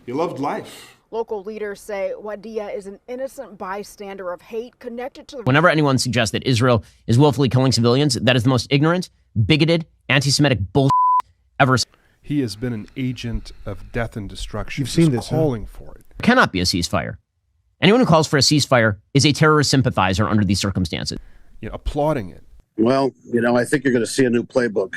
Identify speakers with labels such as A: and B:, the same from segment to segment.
A: He loved life.
B: Local leaders say Wadea is an innocent bystander of hate connected to the...
C: Whenever anyone suggests that Israel is willfully killing civilians, that is the most ignorant, bigoted, anti-Semitic bullshit ever.
A: He has been an agent of death and destruction.
D: You've seen this,
A: calling for it.
C: There cannot be a ceasefire. Anyone who calls for a ceasefire is a terrorist sympathizer under these circumstances.
A: Applauding it.
E: Well, I think you're going to see a new playbook.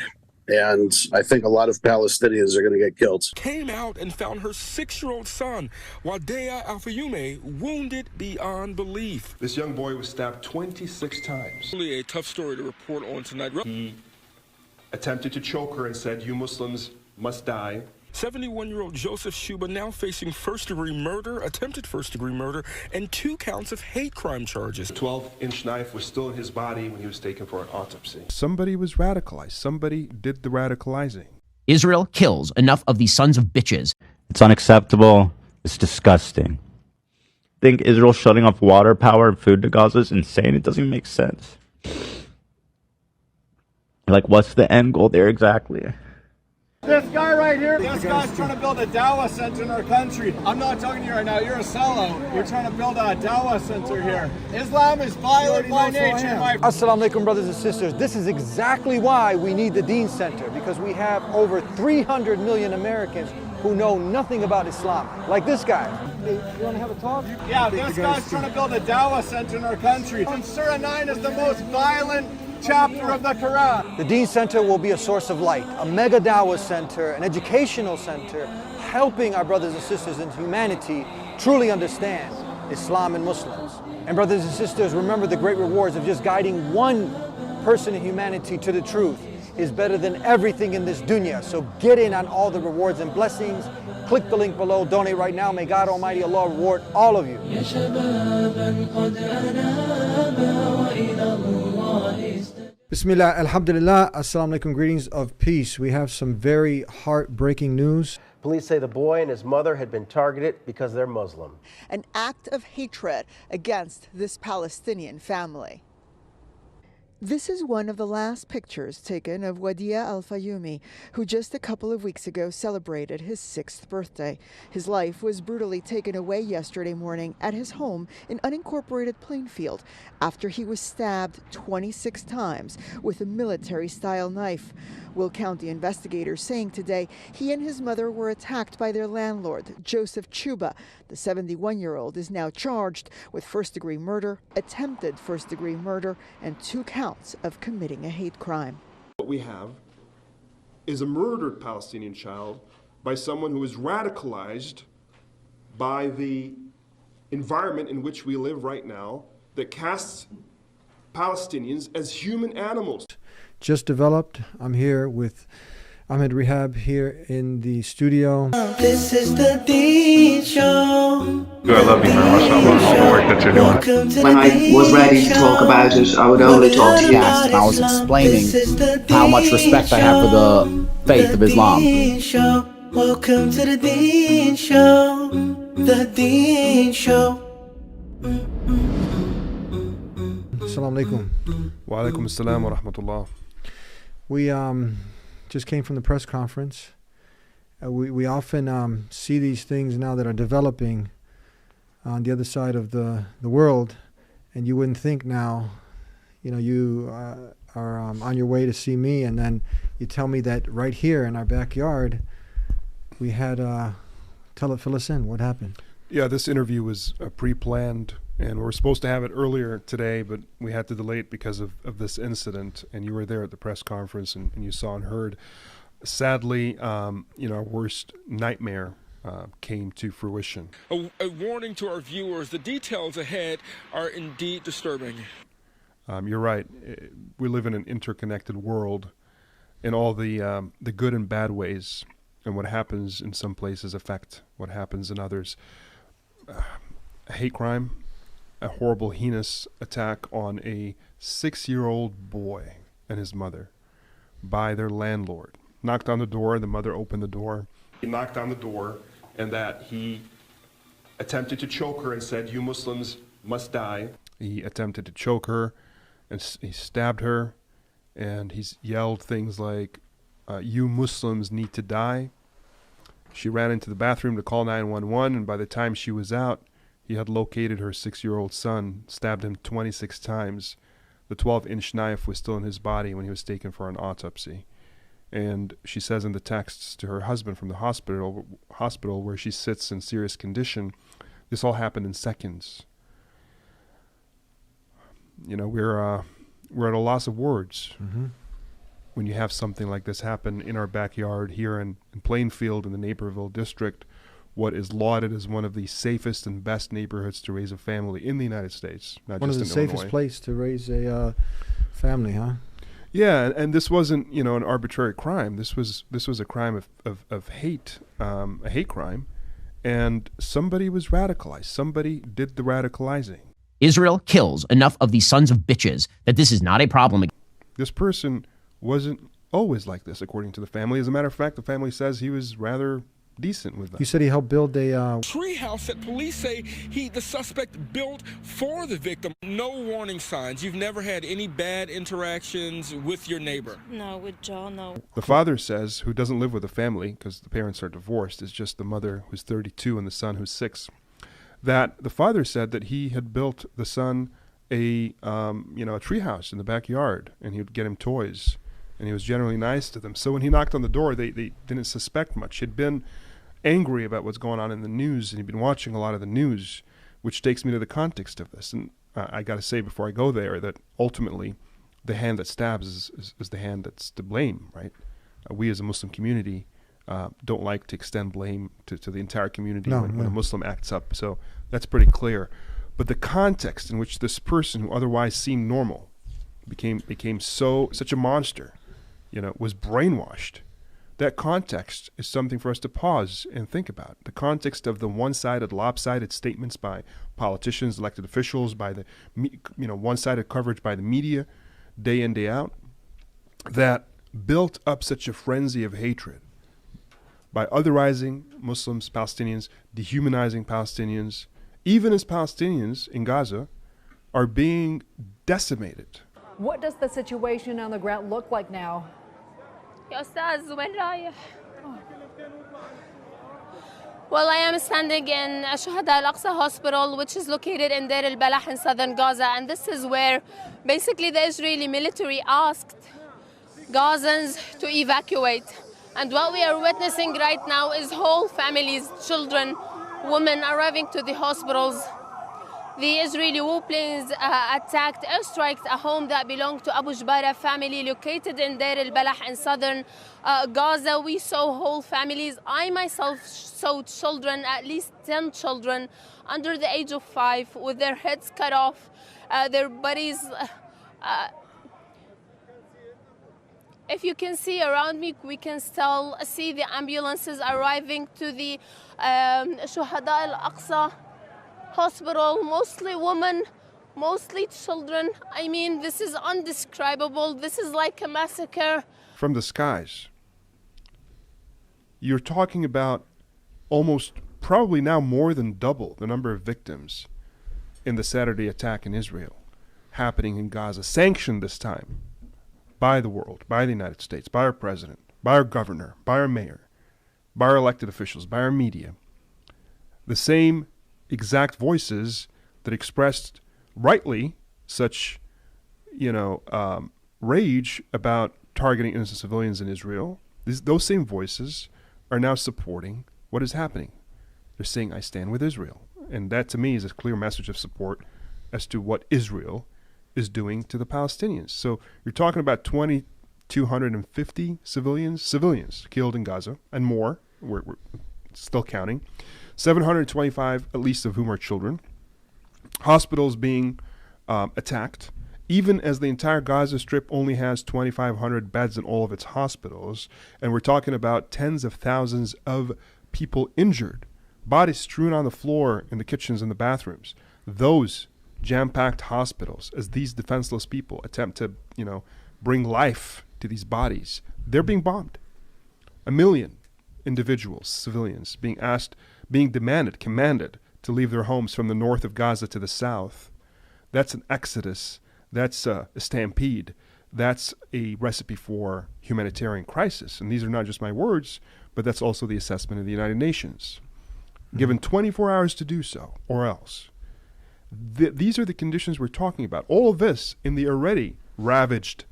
E: And I think a lot of Palestinians are going to get killed.
F: Came out and found her 6-year-old son, Wadea Al-Fayoume, wounded beyond belief.
A: This young boy was stabbed 26 times.
F: Really a tough story to report on tonight.
A: He attempted to choke her and said, "You Muslims must die."
F: 71-year-old Joseph Shuba now facing first-degree murder, attempted first-degree murder, and 2 counts of hate crime charges.
A: The 12-inch knife was still in his body when he was taken for an autopsy. Somebody was radicalized. Somebody did the radicalizing.
C: Israel kills enough of these sons of bitches.
G: It's unacceptable. It's disgusting. I think Israel shutting off water, power, and food to Gaza is insane. It doesn't even make sense. Like, what's the end goal there exactly?
H: This guy right here, this guy's trying to build a Dawah center in our country. I'm not talking to you right now. You're a sellout. You're trying to build a Dawah center here. Islam is violent by nature.
D: Assalamu alaikum, brothers and sisters. This is exactly why we need the Deen Center, because we have over 300 million Americans who know nothing about Islam, like this guy. Hey, you want to have a talk?
H: Yeah, this guy's trying to build a Dawah center in our country. And Surah 9 is the most violent chapter of the Quran.
D: The Deen Center will be a source of light, a mega Dawah center, an educational center, helping our brothers and sisters in humanity truly understand Islam and Muslims. And brothers and sisters, remember the great rewards of just guiding one person in humanity to the truth is better than everything in this dunya. So get in on all the rewards and blessings. Click the link below, donate right now. May God Almighty Allah reward all of you. Bismillah, alhamdulillah, assalamu alaikum, greetings of peace. We have some very heartbreaking news.
I: Police say the boy and his mother had been targeted because they're Muslim.
J: An act of hatred against this Palestinian family. This is one of the last pictures taken of Wadea Al-Fayoume, who just a couple of weeks ago celebrated his 6th birthday. His life was brutally taken away yesterday morning at his home in unincorporated Plainfield after he was stabbed 26 times with a military-style knife. Will County investigators saying today he and his mother were attacked by their landlord, Joseph Chuba. The 71-year-old is now charged with first-degree murder, attempted first-degree murder, and 2 counts of committing a hate crime.
A: What we have is a murdered Palestinian child by someone who is radicalized by the environment in which we live right now that casts Palestinians as human animals.
D: Just developed. I'm here with Ahmed Rehab here in the studio.
K: This is the Deen Show.
L: I love you very much. I love all the work that you're doing.
M: When I was ready to talk about it, I would only talk to you.
N: And I was explaining how much respect I have for the faith of Islam.
K: Welcome to the Deen Show. The Deen Show.
D: Assalamu alaikum.
A: Wa alaikum assalam wa rahmatullah.
D: We just came from the press conference. We often see these things now that are developing on the other side of the world, and you wouldn't think now, you are on your way to see me, and then you tell me that right here in our backyard, we had, fill us in, what happened?
A: Yeah, this interview was pre-planned, and we were supposed to have it earlier today, but we had to delay it because of this incident, and you were there at the press conference, and you saw and heard. Sadly, our worst nightmare came to fruition.
F: A warning to our viewers, the details ahead are indeed disturbing.
A: You're right. We live in an interconnected world in all the good and bad ways, and what happens in some places affect what happens in others. A hate crime, a horrible, heinous attack on a 6-year-old boy and his mother by their landlord. Knocked on the door, the mother opened the door. He knocked on the door, and that he attempted to choke her and said, "You Muslims must die." He attempted to choke her, and he stabbed her, and he's yelled things like, "You Muslims need to die." She ran into the bathroom to call 911, and by the time she was out, he had located her 6-year-old son, stabbed him 26 times. The 12-inch knife was still in his body when he was taken for an autopsy. And she says in the texts to her husband from the hospital where she sits in serious condition, this all happened in seconds. You know, we're at a loss of words when you have something like this happen in our backyard here in Plainfield in the Naperville district, what is lauded as one of the safest and best neighborhoods to raise a family in the United States. Not
O: one
A: just
O: of the
A: in
O: safest
A: Illinois.
O: place to raise a family, huh?
A: Yeah, and this wasn't, you know, an arbitrary crime. This was a crime of hate, a hate crime, and somebody was radicalized. Somebody did the radicalizing.
C: Israel kills enough of these sons of bitches that this is not a problem.
A: This person wasn't always like this, according to the family. As a matter of fact, the family says he was rather decent with them.
O: You said he helped build a
F: treehouse that police say the suspect built for the victim. No warning signs. You've never had any bad interactions with your neighbor?
P: No, with Joe, no.
A: The father says, who doesn't live with the family because the parents are divorced, it's just the mother who's 32 and the son who's 6, that the father said that he had built the son a treehouse in the backyard, and he would get him toys, and he was generally nice to them. So when he knocked on the door, they didn't suspect much. He'd been angry about what's going on in the news, and he'd been watching a lot of the news, which takes me to the context of this. And I got to say before I go there that ultimately the hand that stabs is the hand that's to blame, right? We as a Muslim community don't like to extend blame to the entire community when a Muslim acts up. So that's pretty clear. But the context in which this person who otherwise seemed normal became such a monster, you know, was brainwashed. That context is something for us to pause and think about. The context of the one-sided, lopsided statements by politicians, elected officials, by the one-sided coverage by the media, day in, day out, that built up such a frenzy of hatred by otherizing Muslims, Palestinians, dehumanizing Palestinians, even as Palestinians in Gaza are being decimated.
Q: What does the situation on the ground look like now?
P: يا أستاذ وين رايح؟ Well, I am standing in Shuhada Al-Aqsa Hospital, which is located in Deir al-Balah in southern Gaza, and this is where basically the Israeli military asked Gazans to evacuate. And what we are witnessing right now is whole families, children, women arriving to the hospitals. The Israeli warplanes attacked, airstriked a home that belonged to Abu Jbara family located in Deir al-Balah in southern Gaza. We saw whole families. I myself saw children, at least 10 children under the age of 5 with their heads cut off, their bodies. If you can see around me, we can still see the ambulances arriving to the Shuhada Al-Aqsa Hospital, mostly women, mostly children. I mean, this is undescribable. This is like a massacre.
A: From the skies. You're talking about almost, probably now more than double the number of victims in the Saturday attack in Israel happening in Gaza, sanctioned this time by the world, by the United States, by our president, by our governor, by our mayor, by our elected officials, by our media. The same exact voices that expressed rightly such, rage about targeting innocent civilians in Israel. Those same voices are now supporting what is happening. They're saying, I stand with Israel. And that to me is a clear message of support as to what Israel is doing to the Palestinians. So you're talking about 2,250 civilians killed in Gaza and more. We're still counting. 725, at least of whom are children. Hospitals being attacked, even as the entire Gaza Strip only has 2,500 beds in all of its hospitals. And we're talking about tens of thousands of people injured, bodies strewn on the floor in the kitchens and the bathrooms. Those jam-packed hospitals, as these defenseless people attempt to, bring life to these bodies, they're being bombed. 1 million individuals, civilians, being commanded to leave their homes from the north of Gaza to the south. That's an exodus. That's a stampede. That's a recipe for humanitarian crisis. And these are not just my words, but that's also the assessment of the United Nations. Given 24 hours to do so, or else. These are the conditions we're talking about. All of this in the already ravaged,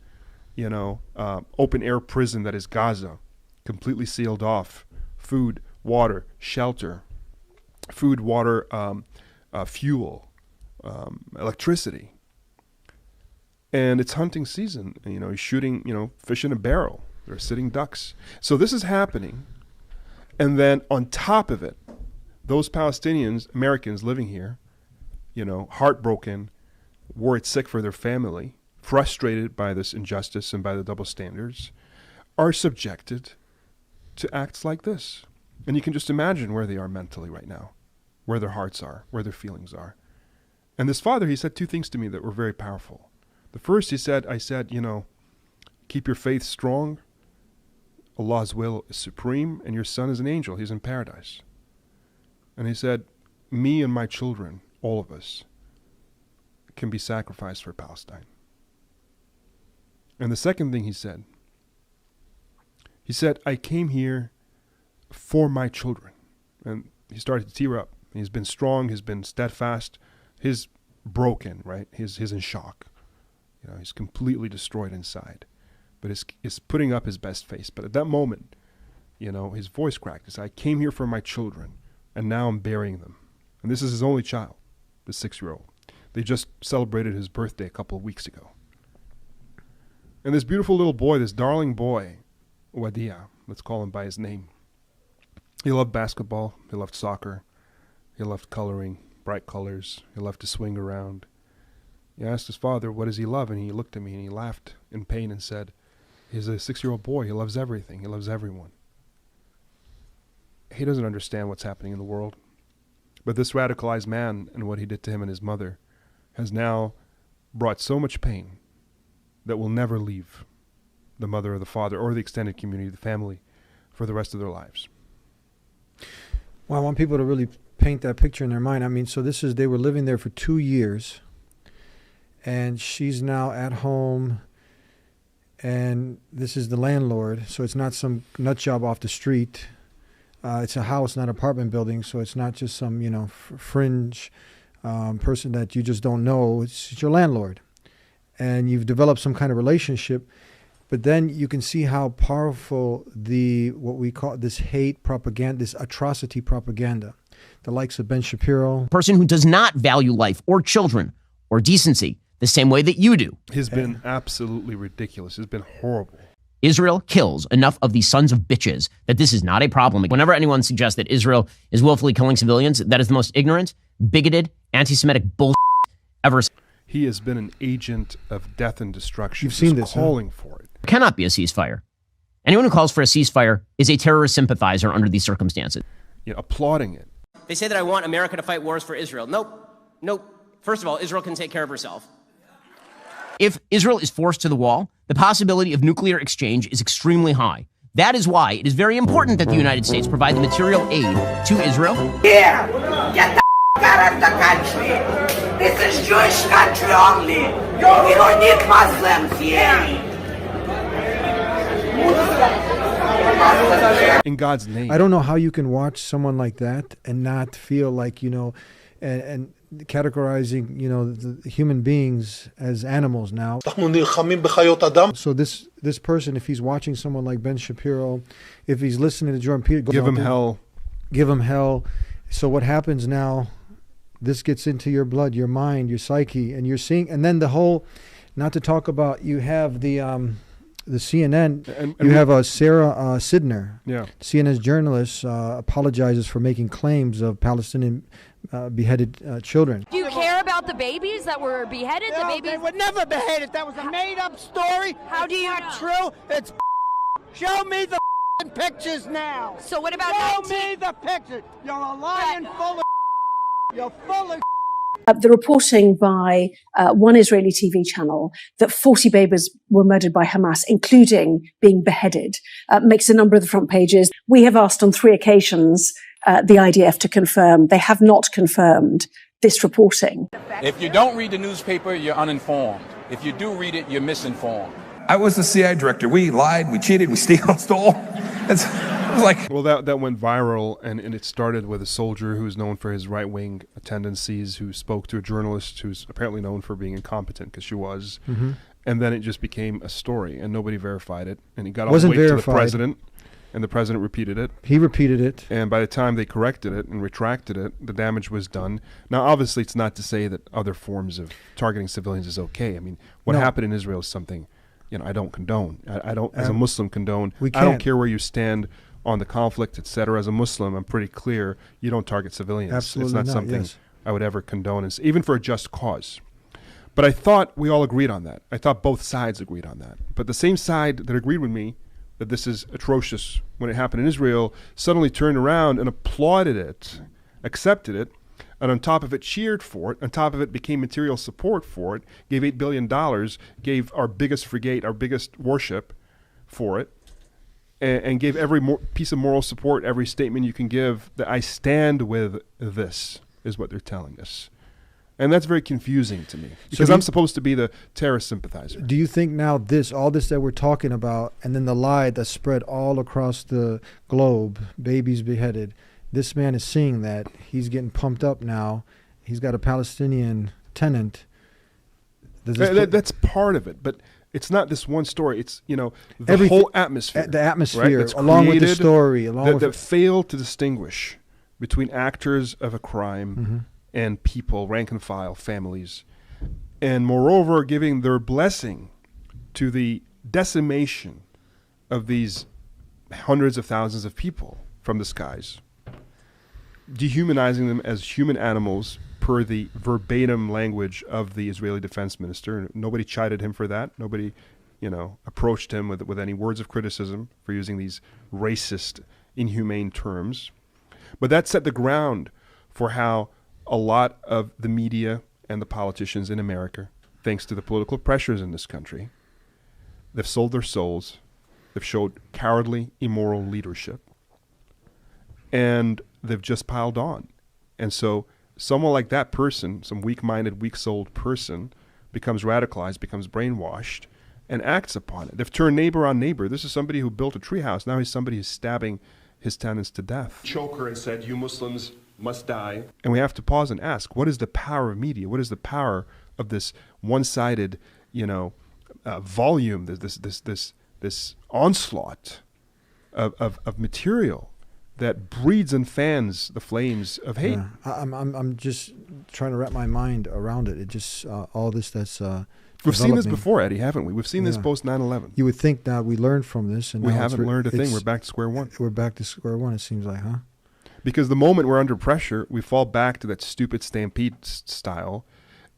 A: open-air prison that is Gaza, completely sealed off. Food, water, shelter, food, water, fuel, electricity. And it's hunting season. He's shooting, fish in a barrel. They're sitting ducks. So this is happening. And then on top of it, those Palestinians, Americans living here, heartbroken, worried sick for their family, frustrated by this injustice and by the double standards, are subjected to acts like this. And you can just imagine where they are mentally right now, where their hearts are, where their feelings are. And this father, he said two things to me that were very powerful. The first, I said, keep your faith strong. Allah's will is supreme, and your son is an angel. He's in paradise. And he said, me and my children, all of us, can be sacrificed for Palestine. And the second thing he said, I came here for my children. And he started to tear up. He's been strong, he's been steadfast, he's broken, right? He's in shock. He's completely destroyed inside. But he's putting up his best face. But at that moment, his voice cracked. He said, I came here for my children, and now I'm burying them. And this is his only child, the 6-year-old. They just celebrated his birthday a couple of weeks ago. And this beautiful little boy, this darling boy, Wadia, let's call him by his name. He loved basketball. He loved soccer. He loved coloring, bright colors. He loved to swing around. He asked his father, what does he love? And he looked at me and he laughed in pain and said, he's a 6-year-old boy. He loves everything. He loves everyone. He doesn't understand what's happening in the world. But this radicalized man and what he did to him and his mother has now brought so much pain that will never leave the mother or the father or the extended community, the family, for the rest of their lives.
O: Well, I want people to really paint that picture in their mind. I mean, so they were living there for 2 years, and she's now at home, and this is the landlord, so it's not some nut job off the street. It's a house, not an apartment building, so it's not just some, fringe person that you just don't know. It's your landlord. And you've developed some kind of relationship, but then you can see how powerful what we call this hate propaganda, this atrocity propaganda, the likes of Ben Shapiro.
C: Person who does not value life or children or decency the same way that you do.
A: Has been absolutely ridiculous. It's been horrible.
C: Israel kills enough of these sons of bitches that this is not a problem. Whenever anyone suggests that Israel is willfully killing civilians, that is the most ignorant, bigoted, anti-Semitic bullshit ever.
A: He has been an agent of death and destruction.
O: You've seen this,
A: calling for it.
C: There cannot be a ceasefire. Anyone who calls for a ceasefire is a terrorist sympathizer under these circumstances.
A: Applauding it.
R: They say that I want America to fight wars for Israel. Nope. First of all, Israel can take care of herself.
C: If Israel is forced to the wall, the possibility of nuclear exchange is extremely high. That is why it is very important that the United States provide the material aid to Israel.
K: Here, get the out of the country. This is Jewish country only. We don't need Muslims here.
A: In God's name.
O: I don't know how you can watch someone like that and not feel like, and categorizing, the human beings as animals now. So this person, if he's watching someone like Ben Shapiro, if he's listening to Jordan Peterson,
A: give him hell.
O: Give him hell. So what happens now, this gets into your blood, your mind, your psyche, and you're seeing, and then the whole, not to talk about, you have the CNN, and you have Sarah Sidner, CNN's journalist, apologizes for making claims of Palestinian beheaded children.
S: Do you care about the babies that were beheaded?
K: No,
S: the babies
K: they were never beheaded. That was a made-up story.
S: How do you
K: know? True. It's show me the pictures now.
S: So what about
K: show me the pictures? You're a lying full of. You're full of.
T: The reporting by one Israeli TV channel that 40 babies were murdered by Hamas, including being beheaded, makes a number of the front pages. We have asked on 3 occasions the IDF to confirm. They have not confirmed this reporting.
U: If you don't read the newspaper, you're uninformed. If you do read it, you're misinformed.
V: I was the CIA director. We lied, we cheated, we stole.
F: Like,
A: well, that went viral, and it started with a soldier who's known for his right-wing tendencies, who spoke to a journalist who's apparently known for being incompetent, because she was.
O: Mm-hmm.
A: And then it just became a story, and nobody verified it. And it got all
O: Wasn't
A: the way
O: verified.
A: to the president, and the president repeated it.
O: He repeated it.
A: And by the time they corrected it and retracted it, the damage was done. Now, obviously, it's not to say that other forms of targeting civilians is okay. I mean, what
O: No.
A: happened in Israel is something, I don't condone. I don't, as a Muslim, condone.
O: We
A: I don't
O: can't.
A: care where you stand on the conflict, etc. As a Muslim, I'm pretty clear you don't target civilians.
O: Absolutely
A: it's not
O: not,
A: something
O: yes.
A: I would ever condone, even for a just cause. But I thought we all agreed on that. I thought both sides agreed on that. But the same side that agreed with me that this is atrocious when it happened in Israel suddenly turned around and applauded it, accepted it, and on top of it cheered for it, on top of it became material support for it, gave $8 billion, gave our biggest frigate, our biggest warship for it, and gave every piece of moral support, every statement you can give, that I stand with this, is what they're telling us. And that's very confusing to me, because I'm supposed to be the terrorist sympathizer.
O: Do you think now all this that we're talking about, and then the lie that's spread all across the globe, babies beheaded, this man is seeing that, he's getting pumped up now, he's got a Palestinian tenant.
A: That's part of it, but it's not this one story. It's, the whole atmosphere.
O: The atmosphere,
A: right,
O: along with the story.
A: That failed to distinguish between actors of a crime and people, rank and file, families, and moreover giving their blessing to the decimation of these hundreds of thousands of people from the skies, dehumanizing them as human animals per the verbatim language of the Israeli defense minister. Nobody chided him for that. Nobody, approached him with any words of criticism for using these racist, inhumane terms. But that set the ground for how a lot of the media and the politicians in America, thanks to the political pressures in this country, they've sold their souls, they've showed cowardly, immoral leadership, and they've just piled on. And so someone like that person, some weak-minded, weak-souled person, becomes radicalized, becomes brainwashed, and acts upon it. They've turned neighbor on neighbor. This is somebody who built a treehouse. Now he's somebody who's stabbing his tenants to death.
F: choker and said, "You Muslims must die."
A: And we have to pause and ask, what is the power of media? What is the power of this one-sided, volume, this onslaught of material that breeds and fans the flames of hate?
O: Yeah. I'm just trying to wrap my mind around it. It just all this that's
A: we've seen this before, Eddie, haven't we? We've seen this post 9/11.
O: You would think that we learned from this, and
A: we
O: now
A: haven't learned a thing. We're back to square one.
O: We're back to square one. It seems like, huh?
A: Because the moment we're under pressure, we fall back to that stupid stampede style,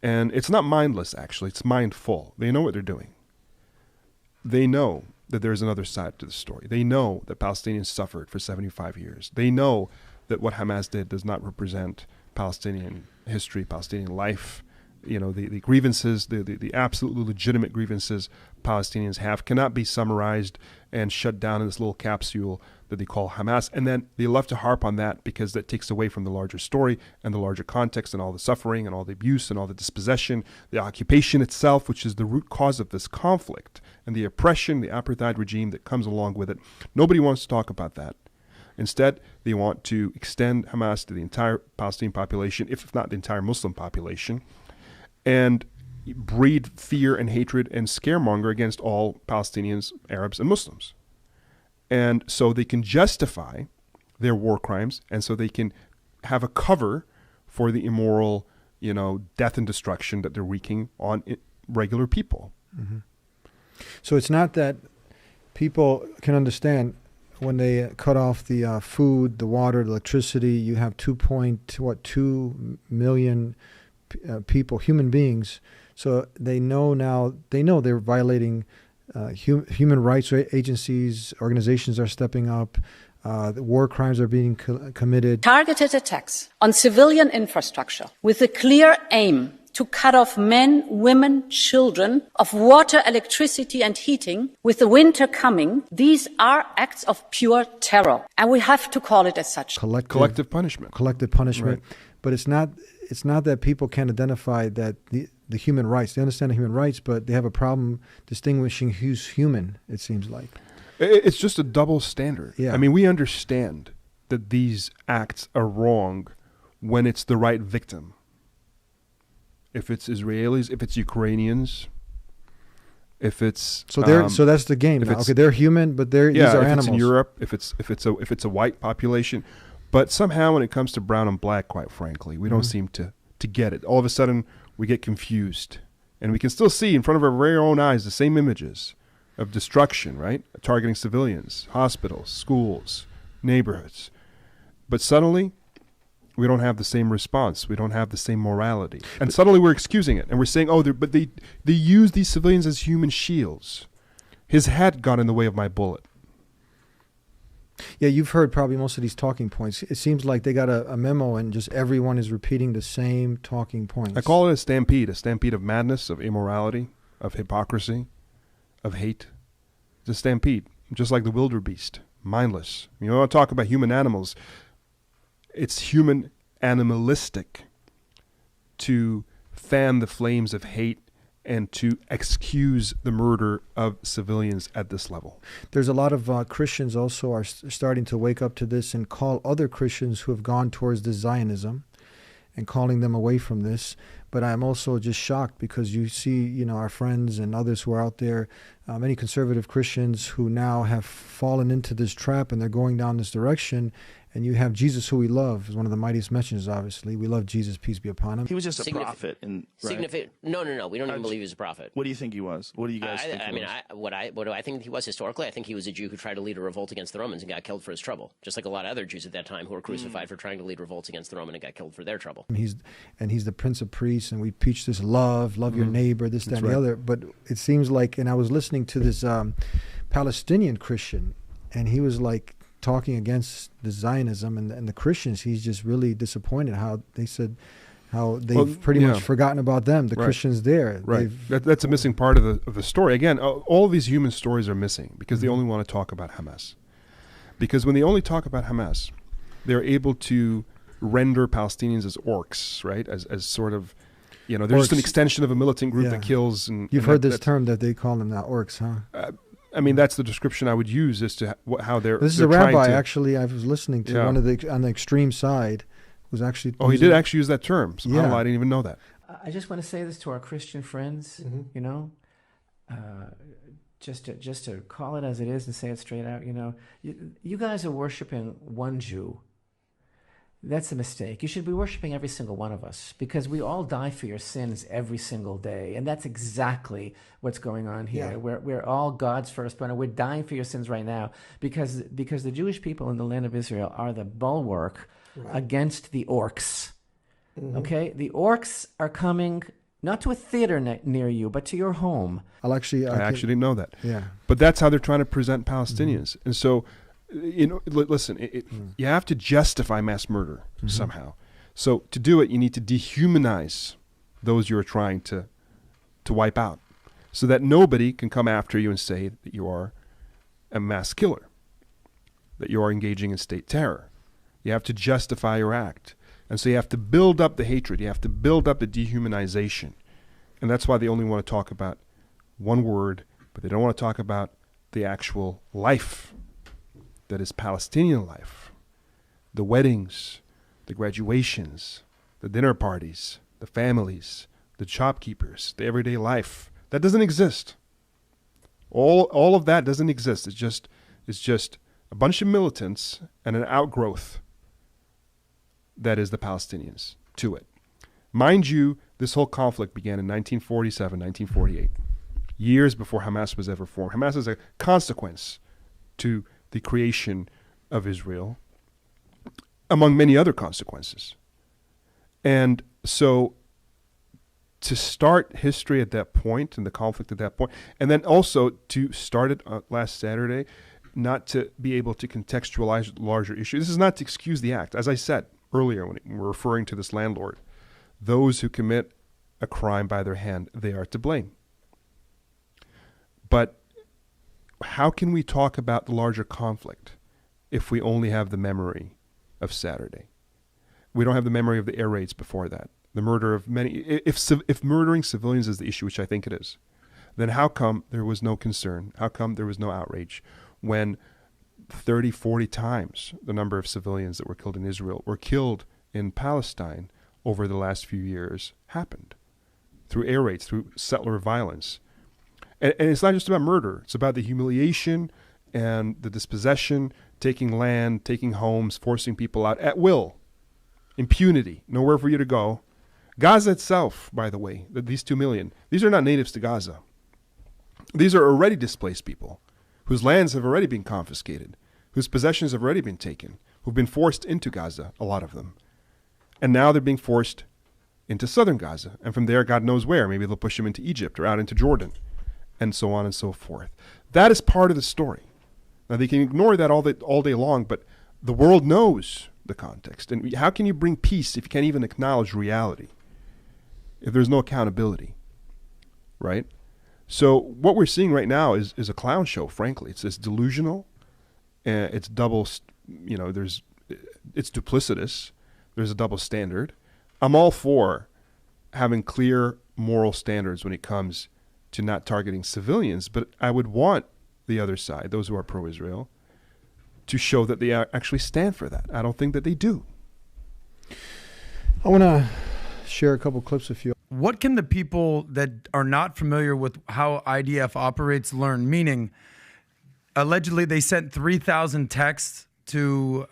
A: and it's not mindless. Actually, it's mindful. They know what they're doing. They know that there's another side to the story. They know that Palestinians suffered for 75 years. They know that what Hamas did does not represent Palestinian history, Palestinian life. The grievances, the absolutely legitimate grievances Palestinians have cannot be summarized and shut down in this little capsule that they call Hamas. And then they love to harp on that because that takes away from the larger story and the larger context and all the suffering and all the abuse and all the dispossession, the occupation itself, which is the root cause of this conflict, and the oppression, the apartheid regime that comes along with it. Nobody wants to talk about that. Instead, they want to extend Hamas to the entire Palestinian population, if not the entire Muslim population, and breed fear and hatred and scaremonger against all Palestinians, Arabs, and Muslims. And so they can justify their war crimes, and so they can have a cover for the immoral, death and destruction that they're wreaking on regular people.
O: Mm-hmm. So it's not that people can understand when they cut off the food, the water, the electricity. You have 2 million people, human beings. So they know now. They know they're violating human rights agencies. Organizations are stepping up. The war crimes are being committed.
B: Targeted attacks on civilian infrastructure with a clear aim to cut off men, women, children of water, electricity and heating with the winter coming. These are acts of pure terror, and we have to call it as such.
A: Collective punishment.
O: Collective punishment.
A: Right.
O: But it's not that people can't identify that the human rights. They understand the human rights, but they have a problem distinguishing who's human, it seems like.
A: It's just a double standard.
O: Yeah.
A: I mean, we understand that these acts are wrong when it's the right victim. If it's Israelis, if it's Ukrainians, if it's
O: so that's the game now. Okay, they're human, but these are
A: if
O: animals.
A: It's in Europe, if it's a white population, but somehow when it comes to brown and black, quite frankly, we don't seem to get it. All of a sudden, we get confused, and we can still see in front of our very own eyes the same images of destruction, right? Targeting civilians, hospitals, schools, neighborhoods, but suddenly, we don't have the same response. We don't have the same morality. And suddenly we're excusing it. And we're saying, but they use these civilians as human shields. His hat got in the way of my bullet.
O: Yeah, you've heard probably most of these talking points. It seems like they got a memo and just everyone is repeating the same talking points.
A: I call it a stampede of madness, of immorality, of hypocrisy, of hate. It's a stampede, just like the wildebeest, mindless. You know, I talk about human animals. It's human animalistic to fan the flames of hate and to excuse the murder of civilians at this level.
O: There's a lot of Christians also are starting to wake up to this and call other Christians who have gone towards the Zionism and calling them away from this. But I'm also just shocked because you see, our friends and others who are out there, many conservative Christians who now have fallen into this trap and they're going down this direction. And you have Jesus, who we love, is one of the mightiest messages, obviously. We love Jesus, peace be upon him.
E: He was just a prophet. Right?
C: No. We don't even believe he was a prophet.
E: What do you think he was? What do you guys think he was?
C: What do I think he was historically? I think he was a Jew who tried to lead a revolt against the Romans and got killed for his trouble. Just like a lot of other Jews at that time who were crucified for trying to lead revolts against the Roman and got killed for their trouble.
O: He's the Prince of Priests, and we preach this love your neighbor, this, that, and the other. But it seems like, and I was listening to this Palestinian Christian, and he was like, talking against the Zionism and the Christians. He's just really disappointed how they said how they've pretty much forgotten about them, the Christians there.
A: Right. That's a missing part of the story. Again, all of these human stories are missing because they only want to talk about Hamas. Because when they only talk about Hamas, they're able to render Palestinians as orcs, right? As sort of, they're just an extension of a militant group that kills.
O: You've heard this term that they call them now, orcs, huh?
A: I mean, that's the description I would use as to how they're.
O: This is a rabbi, actually. I was listening to one of on the extreme side, was actually.
A: Oh, he did actually use that term. So I didn't even know that.
V: I just want to say this to our Christian friends. Just to call it as it is and say it straight out. You guys are worshiping one Jew. That's a mistake. You should be worshiping every single one of us because we all die for your sins every single day. And that's exactly what's going on here. Yeah. We're all God's firstborn, and we're dying for your sins right now because the Jewish people in the land of Israel are the bulwark against the orcs. Mm-hmm. Okay? The orcs are coming not to a theater near you, but to your home.
A: I actually didn't know that.
O: Yeah.
A: But that's how they're trying to present Palestinians. Mm-hmm. And so... listen, you have to justify mass murder somehow. So to do it, you need to dehumanize those you're trying to wipe out so that nobody can come after you and say that you are a mass killer, that you are engaging in state terror. You have to justify your act. And so you have to build up the hatred. You have to build up the dehumanization. And that's why they only want to talk about one word, but they don't want to talk about the actual life that is Palestinian life, the weddings, the graduations, the dinner parties, the families, the shopkeepers, the everyday life. That doesn't exist. All of that doesn't exist. It's just a bunch of militants and an outgrowth that is the Palestinians to it. Mind you, this whole conflict began in 1947, 1948, years before Hamas was ever formed. Hamas is a consequence to the creation of Israel, among many other consequences. And so to start history at that point and the conflict at that point, and then also to start it last Saturday, not to be able to contextualize larger issues. This is not to excuse the act. As I said earlier when we're referring to this landlord, those who commit a crime by their hand, they are to blame. But how can we talk about the larger conflict if we only have the memory of Saturday? We don't have the memory of the air raids before that, the murder of many. If murdering civilians is the issue, which I think it is, then how come there was no concern? How come there was no outrage when 30, 40 times the number of civilians that were killed in Israel were killed in Palestine over the last few years happened through air raids, through settler violence. And it's not just about murder. It's about the humiliation and the dispossession, taking land, taking homes, forcing people out at will. Impunity, nowhere for you to go. Gaza itself, by the way, these 2 million, these are not natives to Gaza. These are already displaced people whose lands have already been confiscated, whose possessions have already been taken, who've been forced into Gaza, a lot of them. And now they're being forced into southern Gaza. And from there, God knows where. Maybe they'll push them into Egypt or out into Jordan, and so on and so forth. That is part of the story. Now, they can ignore that all day long, but the world knows the context. And how can you bring peace if you can't even acknowledge reality? If there's no accountability, right? So what we're seeing right now is a clown show, frankly. It's delusional, it's double, it's duplicitous. There's a double standard. I'm all for having clear moral standards when it comes to not targeting civilians, but I would want the other side, those who are pro-Israel, to show that they actually stand for that. I don't think that they do.
O: I want to share a couple clips with you.
G: What can the people that are not familiar with how IDF operates learn? Meaning, allegedly they sent 3,000 texts to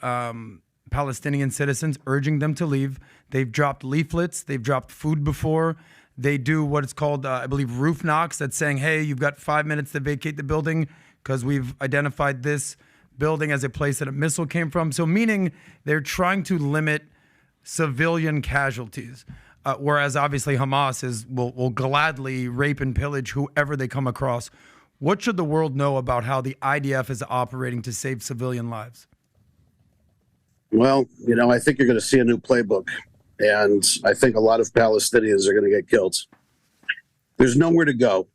G: Palestinian citizens urging them to leave. They've dropped leaflets. They've dropped food before. They do what is called, I believe, roof knocks that's saying, hey, you've got 5 minutes to vacate the building because we've identified this building as a place that a missile came from. So meaning they're trying to limit civilian casualties. Whereas obviously Hamas will gladly rape and pillage whoever they come across. What should the world know about how the IDF is operating to save civilian lives?
H: Well, I think you're going to see a new playbook. And I think a lot of Palestinians are going to get killed. There's nowhere to go.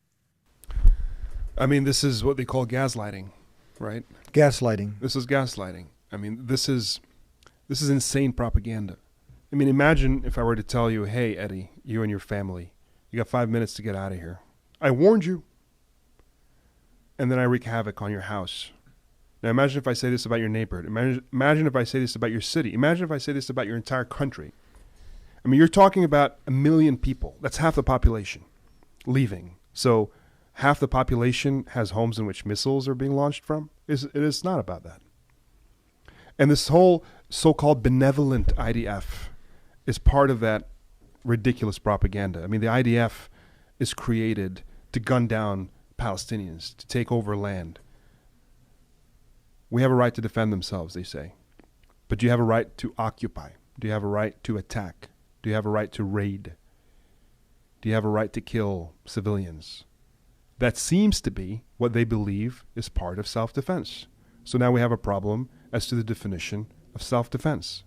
A: I mean, this is what they call gaslighting, right?
O: Gaslighting.
A: This is gaslighting. I mean, this is insane propaganda. I mean, imagine if I were to tell you, hey, Eddie, you and your family, you got 5 minutes to get out of here. I warned you. And then I wreak havoc on your house. Now, imagine if I say this about your neighborhood. Imagine if I say this about your city. Imagine if I say this about your entire country. I mean, you're talking about 1 million people. That's half the population leaving. So half the population has homes in which missiles are being launched from. It is not about that. And this whole so-called benevolent IDF is part of that ridiculous propaganda. I mean, the IDF is created to gun down Palestinians, to take over land. We have a right to defend themselves, they say. But do you have a right to occupy? Do you have a right to attack? Do you have a right to raid? Do you have a right to kill civilians? That seems to be what they believe is part of self-defense. So now we have a problem as to the definition of self-defense.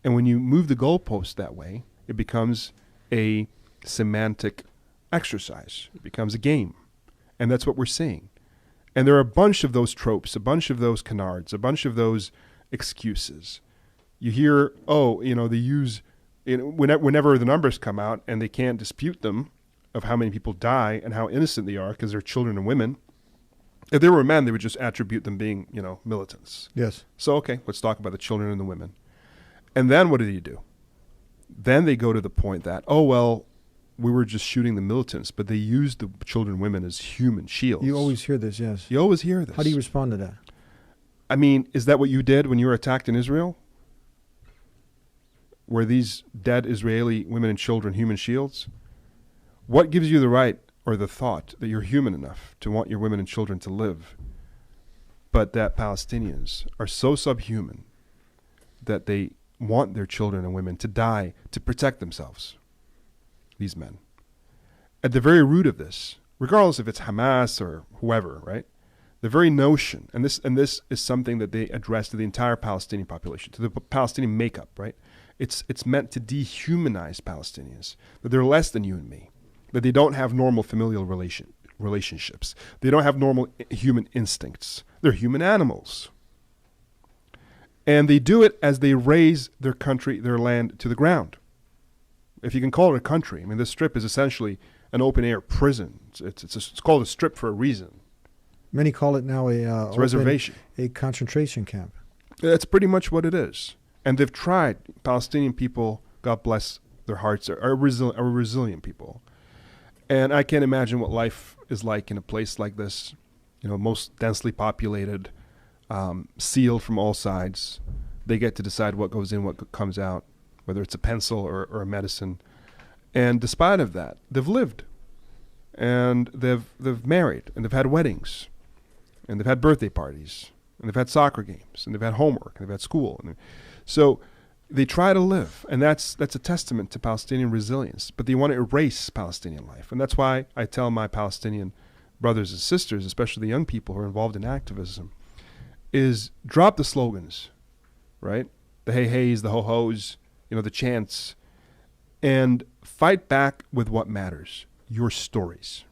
A: And when you move the goalpost that way, it becomes a semantic exercise. It becomes a game. And that's what we're seeing. And there are a bunch of those tropes, a bunch of those canards, a bunch of those excuses. You hear, they use, whenever the numbers come out and they can't dispute them of how many people die and how innocent they are because they're children and women. If they were men, they would just attribute them being, militants.
O: Yes.
A: So, okay, let's talk about the children and the women. And then what do you do? Then they go to the point that, we were just shooting the militants, but they used the children and women as human shields.
O: You always hear this, yes.
A: You always hear this.
O: How do you respond to that?
A: I mean, is that what you did when you were attacked in Israel? Were these dead Israeli women and children human shields? What gives you the right or the thought that you're human enough to want your women and children to live, but that Palestinians are so subhuman that they want their children and women to die to protect themselves? These men. At the very root of this, regardless if it's Hamas or whoever, right? The very notion, and this is something that they address to the entire Palestinian population, to the Palestinian makeup, right? It's meant to dehumanize Palestinians, that they're less than you and me, that they don't have normal familial relationships. They don't have normal human instincts. They're human animals. And they do it as they raze their country, their land to the ground. If you can call it a country. This strip is essentially an open-air prison. It's called a strip for a reason.
O: Many call it now a
A: reservation,
O: a concentration camp.
A: That's pretty much what it is. And they've tried. Palestinian people, God bless their hearts, are resilient people. And I can't imagine what life is like in a place like this, most densely populated, sealed from all sides. They get to decide what goes in, what comes out, whether it's a pencil or a medicine. And despite of that, they've lived. And they've married, and they've had weddings, and they've had birthday parties, and they've had soccer games, and they've had homework, and they've had school. So they try to live, and that's a testament to Palestinian resilience. But they want to erase Palestinian life. And that's why I tell my Palestinian brothers and sisters, especially the young people who are involved in activism, is drop the slogans, right? The hey-heys, the ho-hos, the chants, and fight back with what matters. Your stories.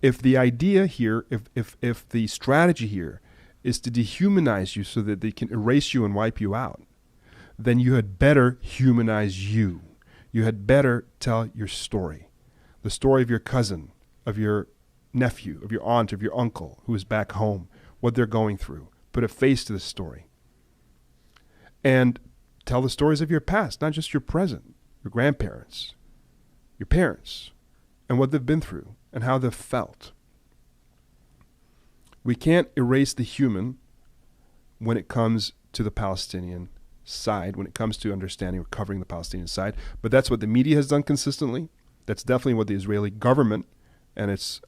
A: If the idea here, if the strategy here is to dehumanize you so that they can erase you and wipe you out, then you had better humanize you. You had better tell your story. The story of your cousin, of your nephew, of your aunt, of your uncle who is back home, what they're going through. Put a face to the story. And tell the stories of your past, not just your present, your grandparents, your parents, and what they've been through and how they've felt. We can't erase the human when it comes to the Palestinian side, when it comes to understanding or covering the Palestinian side. But that's what the media has done consistently. That's definitely what the Israeli government and its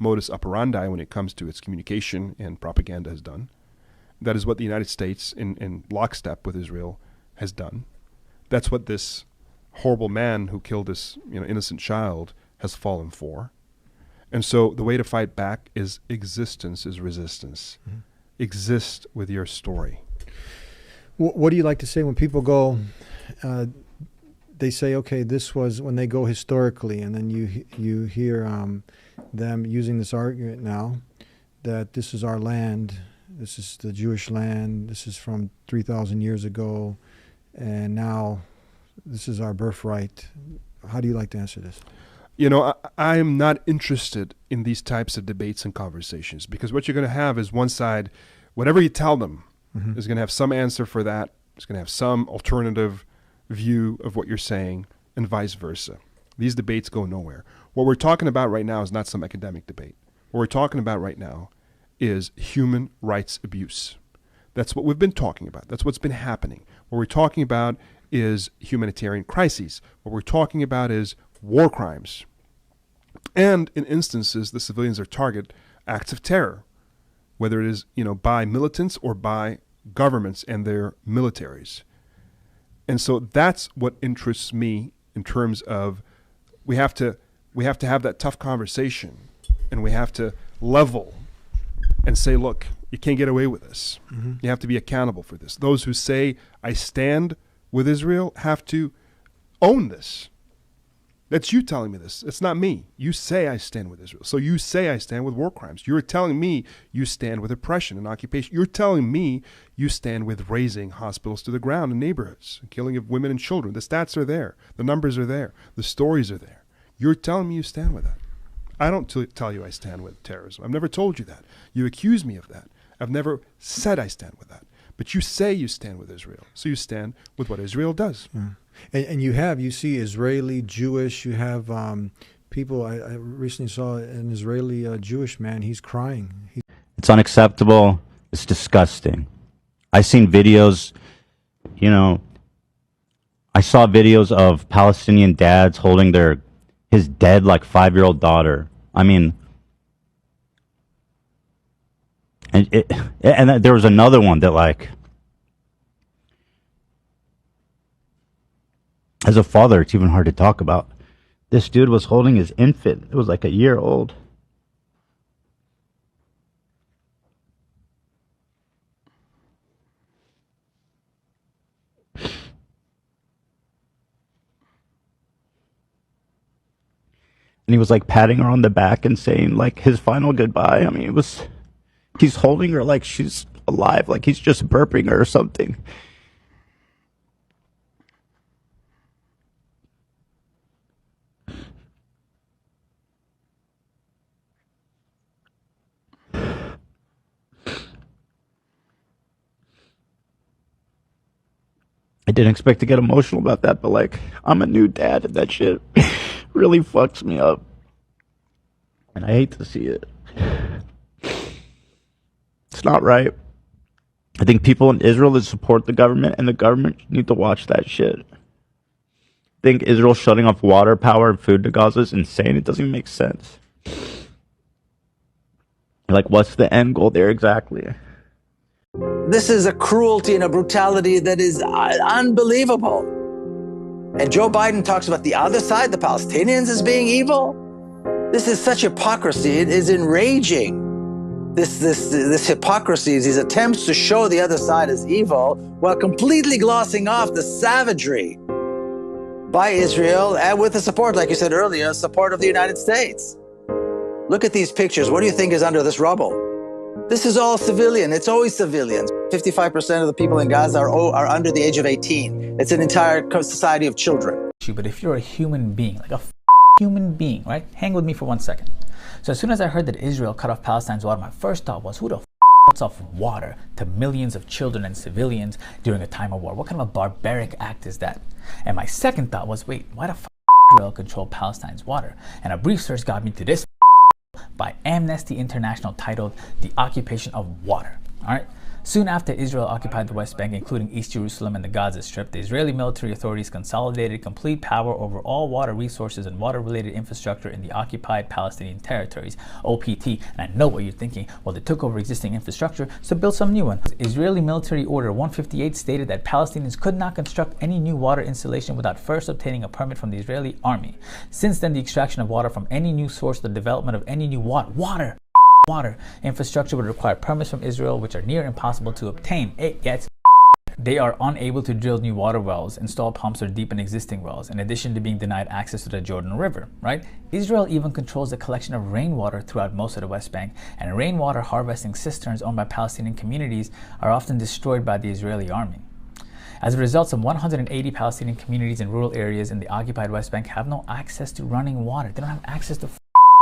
A: modus operandi when it comes to its communication and propaganda has done. That is what the United States, in lockstep with Israel, has done. That's what this horrible man who killed this innocent child has fallen for. And so the way to fight back is existence is resistance. Mm-hmm. Exist with your story.
O: What do you like to say when people go, they say, okay, this was when they go historically, and then you hear them using this argument now that this is our land, this is the Jewish land, this is from 3,000 years ago, and now this is our birthright. How do you like to answer this?
A: I am not interested in these types of debates and conversations, because what you're going to have is one side, whatever you tell them, mm-hmm. is going to have some answer for that. It's going to have some alternative view of what you're saying, and vice versa. These debates go nowhere. What we're talking about right now is not some academic debate. What we're talking about right now is human rights abuse. That's what we've been talking about. That's what's been happening. What we're talking about is humanitarian crises. What we're talking about is war crimes. And in instances, the civilians are target acts of terror, whether it is, by militants or by governments and their militaries. And so that's what interests me in terms of we have to have that tough conversation, and we have to level and say, look, you can't get away with this. Mm-hmm. You have to be accountable for this. Those who say, I stand with Israel, have to own this. That's you telling me this. It's not me. You say I stand with Israel. So you say I stand with war crimes. You're telling me you stand with oppression and occupation. You're telling me you stand with razing hospitals to the ground in neighborhoods, killing of women and children. The stats are there. The numbers are there. The stories are there. You're telling me you stand with that. I don't tell you I stand with terrorism. I've never told you that. You accuse me of that. I've never said I stand with that. But you say you stand with Israel. So you stand with what Israel does.
O: Yeah. And you see Israeli, Jewish, you have people, I recently saw an Israeli Jewish man, he's crying.
I: It's unacceptable. It's disgusting. I've seen videos, I saw videos of Palestinian dads holding his dead 5-year-old daughter. I mean, and there was another one that as a father, it's even hard to talk about. This dude was holding his infant. It was a year old. And he was patting her on the back and saying his final goodbye. I mean, he's holding her like she's alive, like he's just burping her or something. I didn't expect to get emotional about that, but like, I'm a new dad and that shit really fucks me up. And I hate to see it. It's not right. I think people in Israel that support the government and the government need to watch that shit. I think Israel shutting off water, power, and food to Gaza is insane. It doesn't even make sense. Like, what's the end goal there exactly?
J: This is a cruelty and a brutality that is unbelievable. And Joe Biden talks about the other side, the Palestinians, as being evil. This is such hypocrisy. It is enraging. This hypocrisy, these attempts to show the other side as evil while completely glossing off the savagery by Israel and with the support, like you said earlier, support of the United States. Look at these pictures. What do you think is under this rubble? This is all civilian. It's always civilians. 55% of the people in Gaza are under the age of 18. It's an entire society of children.
L: But if you're a human being, like a human being, right? Hang with me for 1 second. So as soon as I heard that Israel cut off Palestine's water, my first thought was, who the cuts off water to millions of children and civilians during a time of war? What kind of a barbaric act is that? And my second thought was, wait, why the Israel control Palestine's water? And a brief search got me to this by Amnesty International titled The Occupation of Water. All right. Soon after Israel occupied the West Bank, including East Jerusalem and the Gaza Strip, the Israeli military authorities consolidated complete power over all water resources and water-related infrastructure in the occupied Palestinian territories, OPT. And I know what you're thinking. Well, they took over existing infrastructure to build some new one. Israeli military order 158 stated that Palestinians could not construct any new water installation without first obtaining a permit from the Israeli army. Since then, the extraction of water from any new source, the development of any new water infrastructure would require permits from Israel, which are near impossible to obtain. It gets they are unable to drill new water wells, install pumps, or deepen existing wells, in addition to being denied access to the Jordan River, right? Israel even controls the collection of rainwater throughout most of the West Bank, and rainwater harvesting cisterns owned by Palestinian communities are often destroyed by the Israeli army. As a result, some 180 Palestinian communities in rural areas in the occupied West Bank have no access to running water. They don't have access to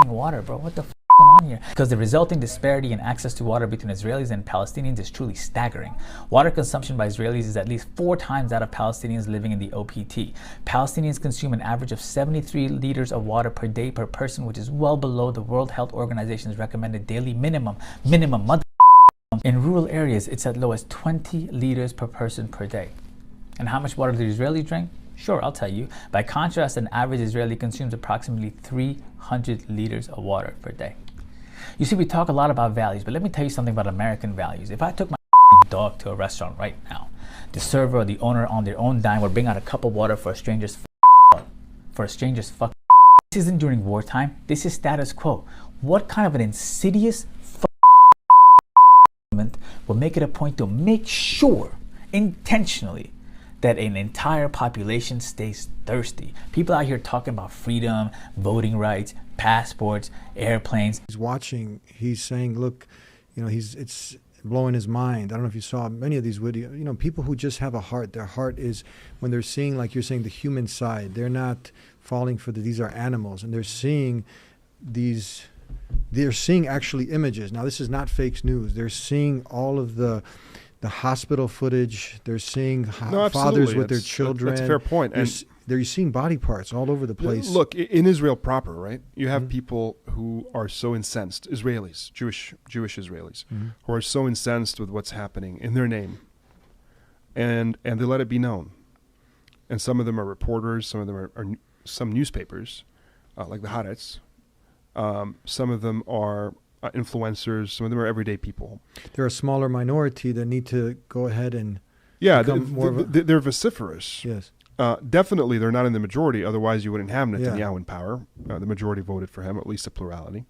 L: water, bro. What the on here? Because the resulting disparity in access to water between Israelis and Palestinians is truly staggering. Water consumption by Israelis is at least 4 times that of Palestinians living in the OPT. Palestinians consume an average of 73 liters of water per day per person, which is well below the World Health Organization's recommended daily minimum. In rural areas, it's as low as 20 liters per person per day. And how much water do Israelis drink? Sure, I'll tell you. By contrast, an average Israeli consumes approximately 300 liters of water per day. You see, we talk a lot about values, but let me tell you something about American values. If I took my dog to a restaurant right now, the server or the owner on their own dime would bring out a cup of water for a stranger's fuck. This isn't during wartime. This is status quo. What kind of an insidious government will make it a point to make sure intentionally that an entire population stays thirsty? People out here talking about freedom, voting rights, passports, airplanes.
O: He's watching, he's saying, look, you know, it's blowing his mind. I don't know if you saw many of these videos, you know, people who just have a heart. Their heart is, when they're seeing, like you're saying, the human side, they're not falling for these are animals, and they're seeing actually images. Now, this is not fake news. They're seeing all of the hospital footage. They're seeing fathers with their children.
A: That's a fair point. And
O: you're seeing body parts all over the place.
A: Look, in Israel proper, right? You have people who are so incensed, Israelis, Jewish Israelis, who are so incensed with what's happening in their name, and they let it be known. And some of them are reporters. Some of them are some newspapers, like the Haaretz. Some of them are influencers. Some of them are everyday people.
O: They're a smaller minority that need to go ahead and
A: they're vociferous.
O: Yes.
A: Definitely, they're not in the majority. Otherwise, you wouldn't have Netanyahu in power. The majority voted for him, at least a plurality.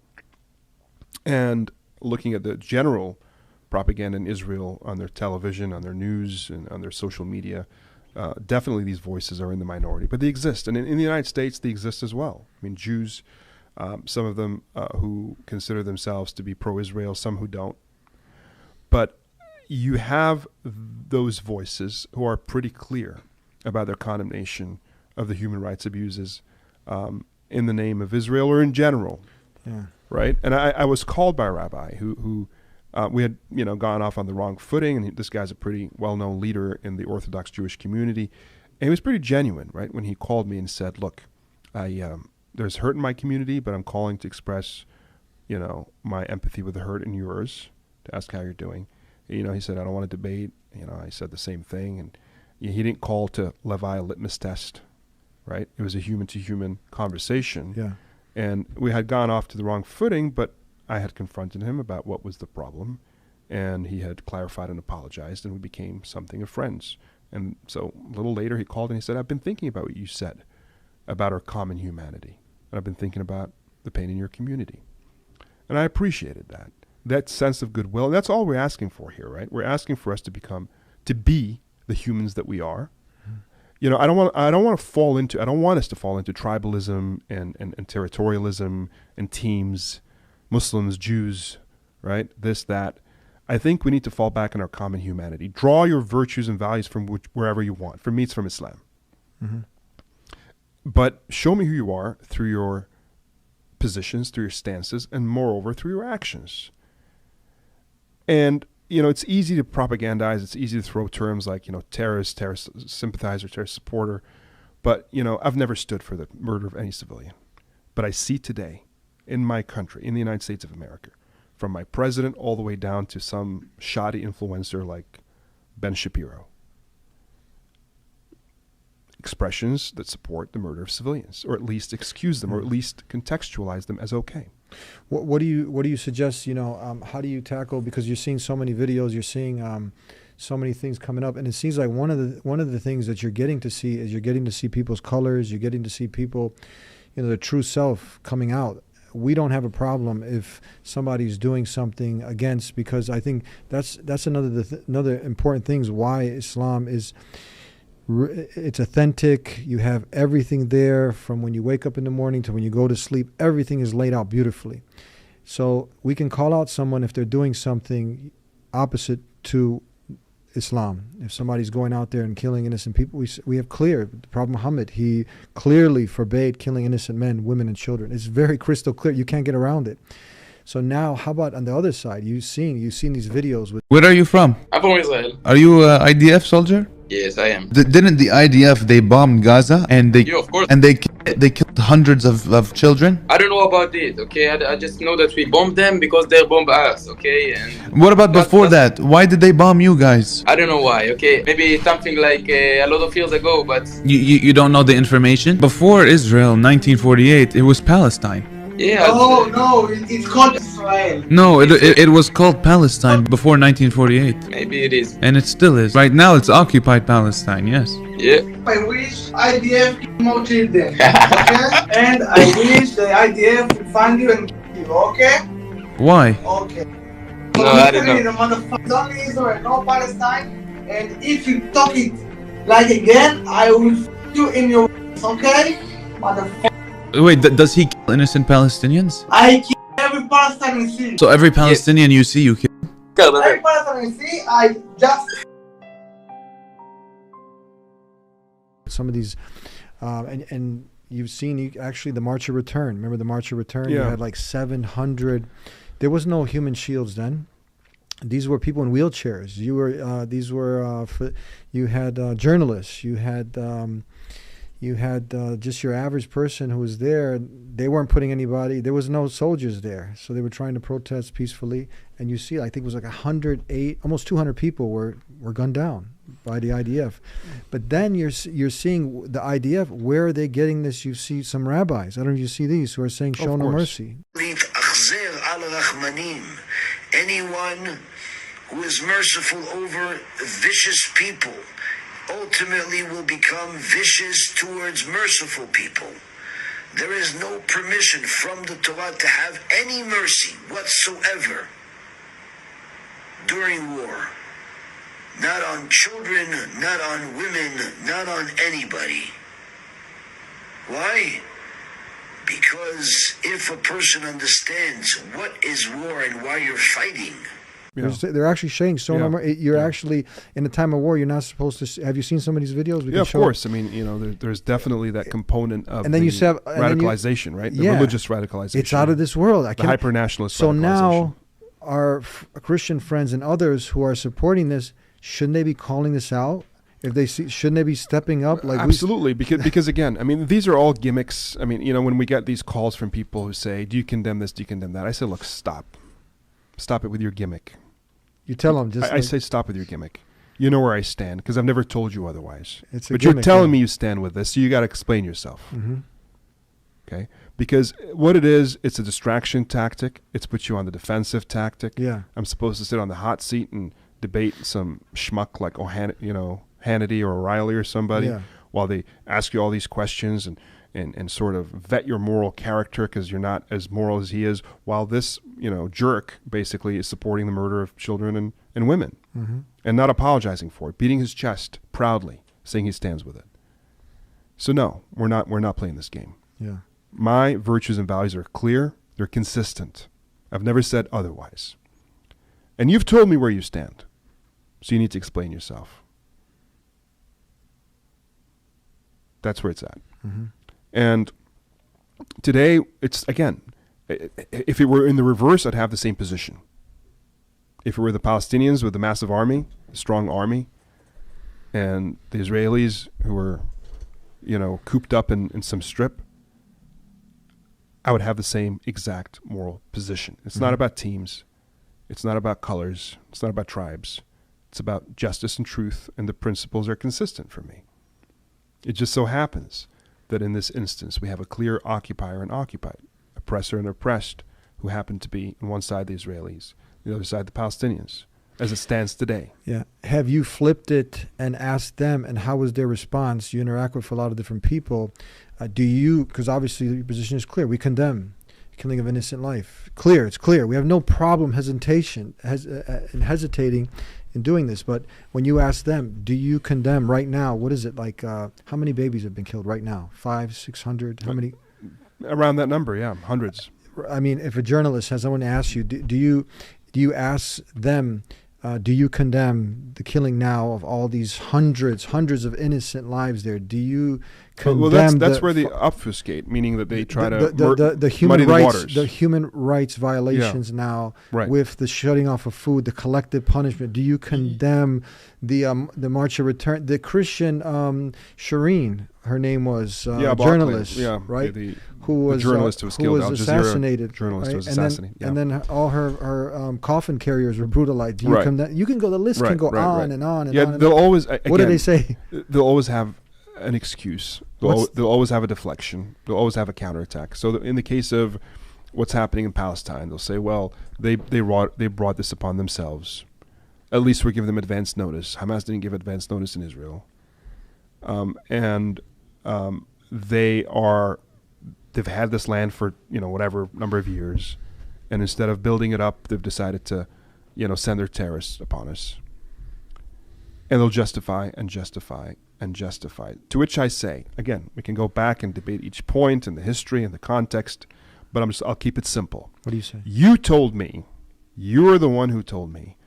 A: And looking at the general propaganda in Israel on their television, on their news, and on their social media, definitely these voices are in the minority. But they exist. And in the United States, they exist as well. I mean, Jews, some of them who consider themselves to be pro-Israel, some who don't. But you have those voices who are pretty clear about their condemnation of the human rights abuses in the name of Israel or in general.
O: Yeah.
A: Right? And I was called by a rabbi who We had, gone off on the wrong footing, and this guy's a pretty well-known leader in the Orthodox Jewish community. And he was pretty genuine, right, when he called me and said, look, there's hurt in my community, but I'm calling to express, my empathy with the hurt in yours, to ask how you're doing. He said, I don't want to debate. I said the same thing. And he didn't call to levy a litmus test, right? It was a human-to-human conversation.
O: Yeah.
A: And we had gone off to the wrong footing, but I had confronted him about what was the problem, and he had clarified and apologized, and we became something of friends. And so a little later he called and he said, I've been thinking about what you said about our common humanity, and I've been thinking about the pain in your community. And I appreciated that sense of goodwill. And that's all we're asking for here, right? We're asking for us to be the humans that we are. I don't want us to fall into tribalism and territorialism and teams, Muslims, Jews, right? This, that. I think we need to fall back on our common humanity. Draw your virtues and values from wherever you want. For me, it's from Islam.
O: Mm-hmm.
A: But show me who you are through your positions, through your stances, and moreover, through your actions. And, it's easy to propagandize. It's easy to throw terms like, terrorist sympathizer, terrorist supporter. But, I've never stood for the murder of any civilian. But I see today in my country, in the United States of America, from my president all the way down to some shoddy influencer like Ben Shapiro, expressions that support the murder of civilians, or at least excuse them, or at least contextualize them as okay.
O: What do you suggest? How do you tackle, because you're seeing so many videos, you're seeing so many things coming up, and it seems like one of the things that you're getting to see is you're getting to see people's colors, you're getting to see people, their true self coming out. We don't have a problem if somebody's doing something against, because I think that's another important thing is why Islam is. It's authentic. You have everything there from when you wake up in the morning to when you go to sleep. Everything is laid out beautifully. So we can call out someone if they're doing something opposite to Islam. If somebody's going out there and killing innocent people, we have clear. Prophet Muhammad, he clearly forbade killing innocent men, women, and children. It's very crystal clear. You can't get around it. So now, how about on the other side? You've seen these videos with.
M: Where are you from?
N: I'm from Israel.
M: Are you a IDF soldier?
N: Yes, I am.
M: Didn't the IDF, they bombed Gaza and
N: Yeah, of course.
M: they killed hundreds of children?
N: I don't know about it, okay? I just know that we bombed them because they bombed us, okay? And
M: what about before that? Why did they bomb you guys?
N: I don't know why, okay? Maybe something like a lot of years ago, but...
M: You don't know the information? Before Israel, 1948, it was Palestine.
N: Yeah.
K: No, it's called Israel.
M: No, it was called Palestine before 1948.
N: Maybe it is.
M: And it still is. Right now it's occupied Palestine, yes.
N: Yeah.
K: I wish IDF promoted them, okay? And I wish the IDF would find you and kill you, okay?
M: Why?
K: Okay.
N: No, I don't know.
K: The motherfuckers, only Israel, no Palestine. And if you talk it like again, I will f*** you in your ass, okay? Motherfucker.
M: Wait, does he kill innocent Palestinians?
K: I kill every Palestinian you see.
M: So every Palestinian you see, you kill?
K: Every Palestinian you see, I just...
O: Some of these, and you've seen actually the March of Return. Remember the March of Return?
A: Yeah.
O: You had like 700. There was no human shields then. These were people in wheelchairs. You had journalists. You had just your average person who was there. They weren't putting anybody. There was no soldiers there, so they were trying to protest peacefully. And you see, I think it was like 108, almost 200 people were gunned down by the IDF. But then you're seeing the IDF. Where are they getting this? You see some rabbis. I don't know if you see these who are saying, "Show no mercy."
W: Anyone who is merciful over vicious people ultimately will become vicious towards merciful people. There is no permission from the Torah to have any mercy whatsoever during war. Not on children, not on women, not on anybody. Why? Because if a person understands what is war and why you're fighting,
O: they're actually saying you're actually in a time of war. You're not supposed to. Have you seen some of these videos?
A: Yeah, of course. I mean, there's definitely that component of
O: and then you
A: radicalization, right? The religious radicalization.
O: It's out of this world.
A: The hyper-nationalist.
O: So now, our Christian friends and others who are supporting this, shouldn't they be calling this out? If they see, shouldn't they be stepping up? Like
A: absolutely, because again, I mean, these are all gimmicks. I mean, you know, when we get these calls from people who say, "Do you condemn this? Do you condemn that?" I say, "Look, stop it with your gimmick."
O: You tell them just.
A: I say, "Stop with your gimmick." You know where I stand because I've never told you otherwise.
O: It's a
A: but
O: gimmick,
A: you're telling me you stand with this, so you got to explain yourself.
O: Mm-hmm.
A: Okay, because what it is, it's a distraction tactic. It's put you on the defensive tactic.
O: Yeah.
A: I'm supposed to sit on the hot seat and debate some schmuck like Hannity or O'Reilly or somebody, while they ask you all these questions and sort of vet your moral character because you're not as moral as he is, while this, jerk basically is supporting the murder of children and women and not apologizing for it, beating his chest proudly, saying he stands with it. So no, we're not playing this game.
O: Yeah.
A: My virtues and values are clear. They're consistent. I've never said otherwise. And you've told me where you stand. So you need to explain yourself. That's where it's at.
O: Mm-hmm.
A: And today, it's, again, if it were in the reverse, I'd have the same position. If it were the Palestinians with a massive army, a strong army, and the Israelis who were, cooped up in some strip, I would have the same exact moral position. It's not about teams. It's not about colors. It's not about tribes. It's about justice and truth, and the principles are consistent for me. It just so happens that in this instance, we have a clear occupier and occupied, oppressor and oppressed, who happen to be on one side the Israelis, the other side the Palestinians, as it stands today.
O: Yeah. Have you flipped it and asked them, and how was their response? You interact with a lot of different people. Because obviously your position is clear. We condemn killing of innocent life. Clear, it's clear. We have no problem hesitating in doing this. But when you ask them, do you condemn right now, what is it like, how many babies have been killed right now? 500, 600? How many?
A: Around that number, yeah, hundreds.
O: I mean, if a journalist has someone ask you, do you ask them, do you condemn the killing now of all these hundreds of innocent lives there? Do you condemn?
A: Well, that's where they obfuscate, meaning that they try to
O: the human
A: muddy
O: rights,
A: the waters.
O: The human rights violations now, with the shutting off of food, the collective punishment. Do you condemn the March of Return? The Christian Shireen, her name was journalist, right? Who was
A: journalist who was killed,
O: who was assassinated,
A: journalist who was
O: and
A: assassinated,
O: and then all her coffin carriers were brutalized. Do you condemn? You can go. The list can go on and on and on.
A: They'll always. Again,
O: what do they say?
A: They'll always have an excuse. They'll always have a deflection. They'll always have a counterattack. So in the case of what's happening in Palestine, they'll say, "Well, they brought this upon themselves. At least we're giving them advance notice. Hamas didn't give advance notice in Israel, they've had this land for whatever number of years, and instead of building it up, they've decided to send their terrorists upon us, and they'll justify and justify and justify. To which I say, again, we can go back and debate each point and the history and the context, but I'll keep it simple.
O: What do you say?
A: You told me, you are the one who told me,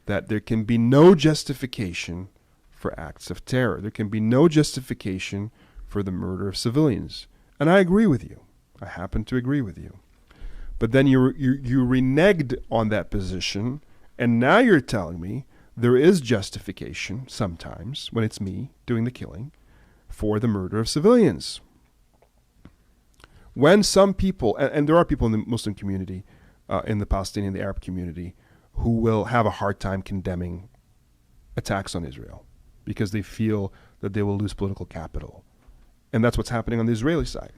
A: that there can be no justification for acts of terror. There can be no justification for the murder of civilians. And I agree with you. I happen to agree with you. But then you reneged on that position, and now you're telling me there is justification sometimes, when it's me doing the killing, for the murder of civilians. When some people, and there are people in the Muslim community, in the Palestinian, the Arab community, who will have a hard time condemning attacks on Israel because they feel that they will lose political capital. And that's what's happening on the Israeli side.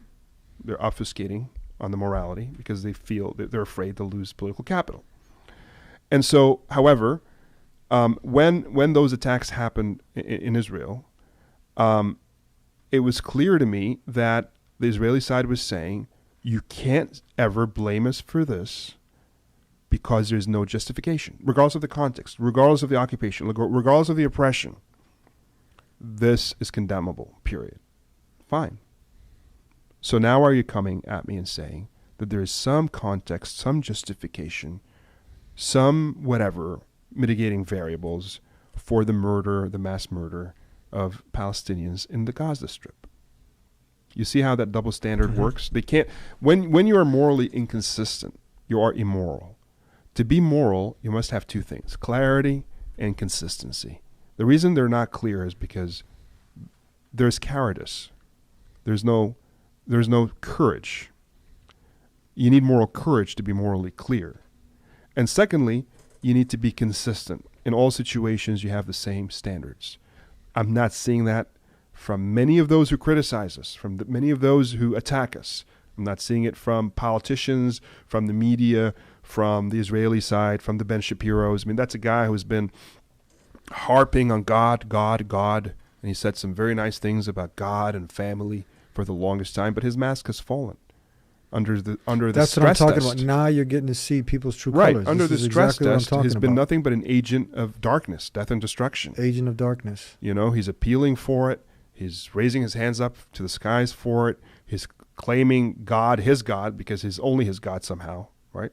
A: They're obfuscating on the morality because they feel that they're afraid to lose political capital. And so, however, when those attacks happened in Israel, it was clear to me that the Israeli side was saying, you can't ever blame us for this because there's no justification, regardless of the context, regardless of the occupation, regardless of the oppression. This is condemnable, period. Fine. So now are you coming at me and saying that there is some context, some justification, some whatever mitigating variables for the murder, the mass murder of Palestinians in the Gaza Strip? You see how that double standard works? They can't. When you are morally inconsistent, you are immoral. To be moral, you must have two things: clarity and consistency. The reason they're not clear is because there's cowardice. There's no courage. You need moral courage to be morally clear. And secondly, you need to be consistent. In all situations, you have the same standards. I'm not seeing that from many of those who criticize us, from many of those who attack us. I'm not seeing it from politicians, from the media, from the Israeli side, from the Ben Shapiros. I mean, that's a guy who's been harping on God, God, God. And he said some very nice things about God and family for the longest time, but his mask has fallen under the
O: That's what I'm
A: stress
O: talking
A: test.
O: about. Now you're getting to see people's true
A: Right,
O: colors.
A: under the
O: This is
A: stress
O: exactly what I'm
A: test,
O: talking
A: he's been
O: about.
A: nothing but an agent of darkness, death and destruction.
O: Agent of darkness.
A: You know, he's appealing for it. He's raising his hands up to the skies for it. He's claiming God, his God, because he's only his God somehow, right?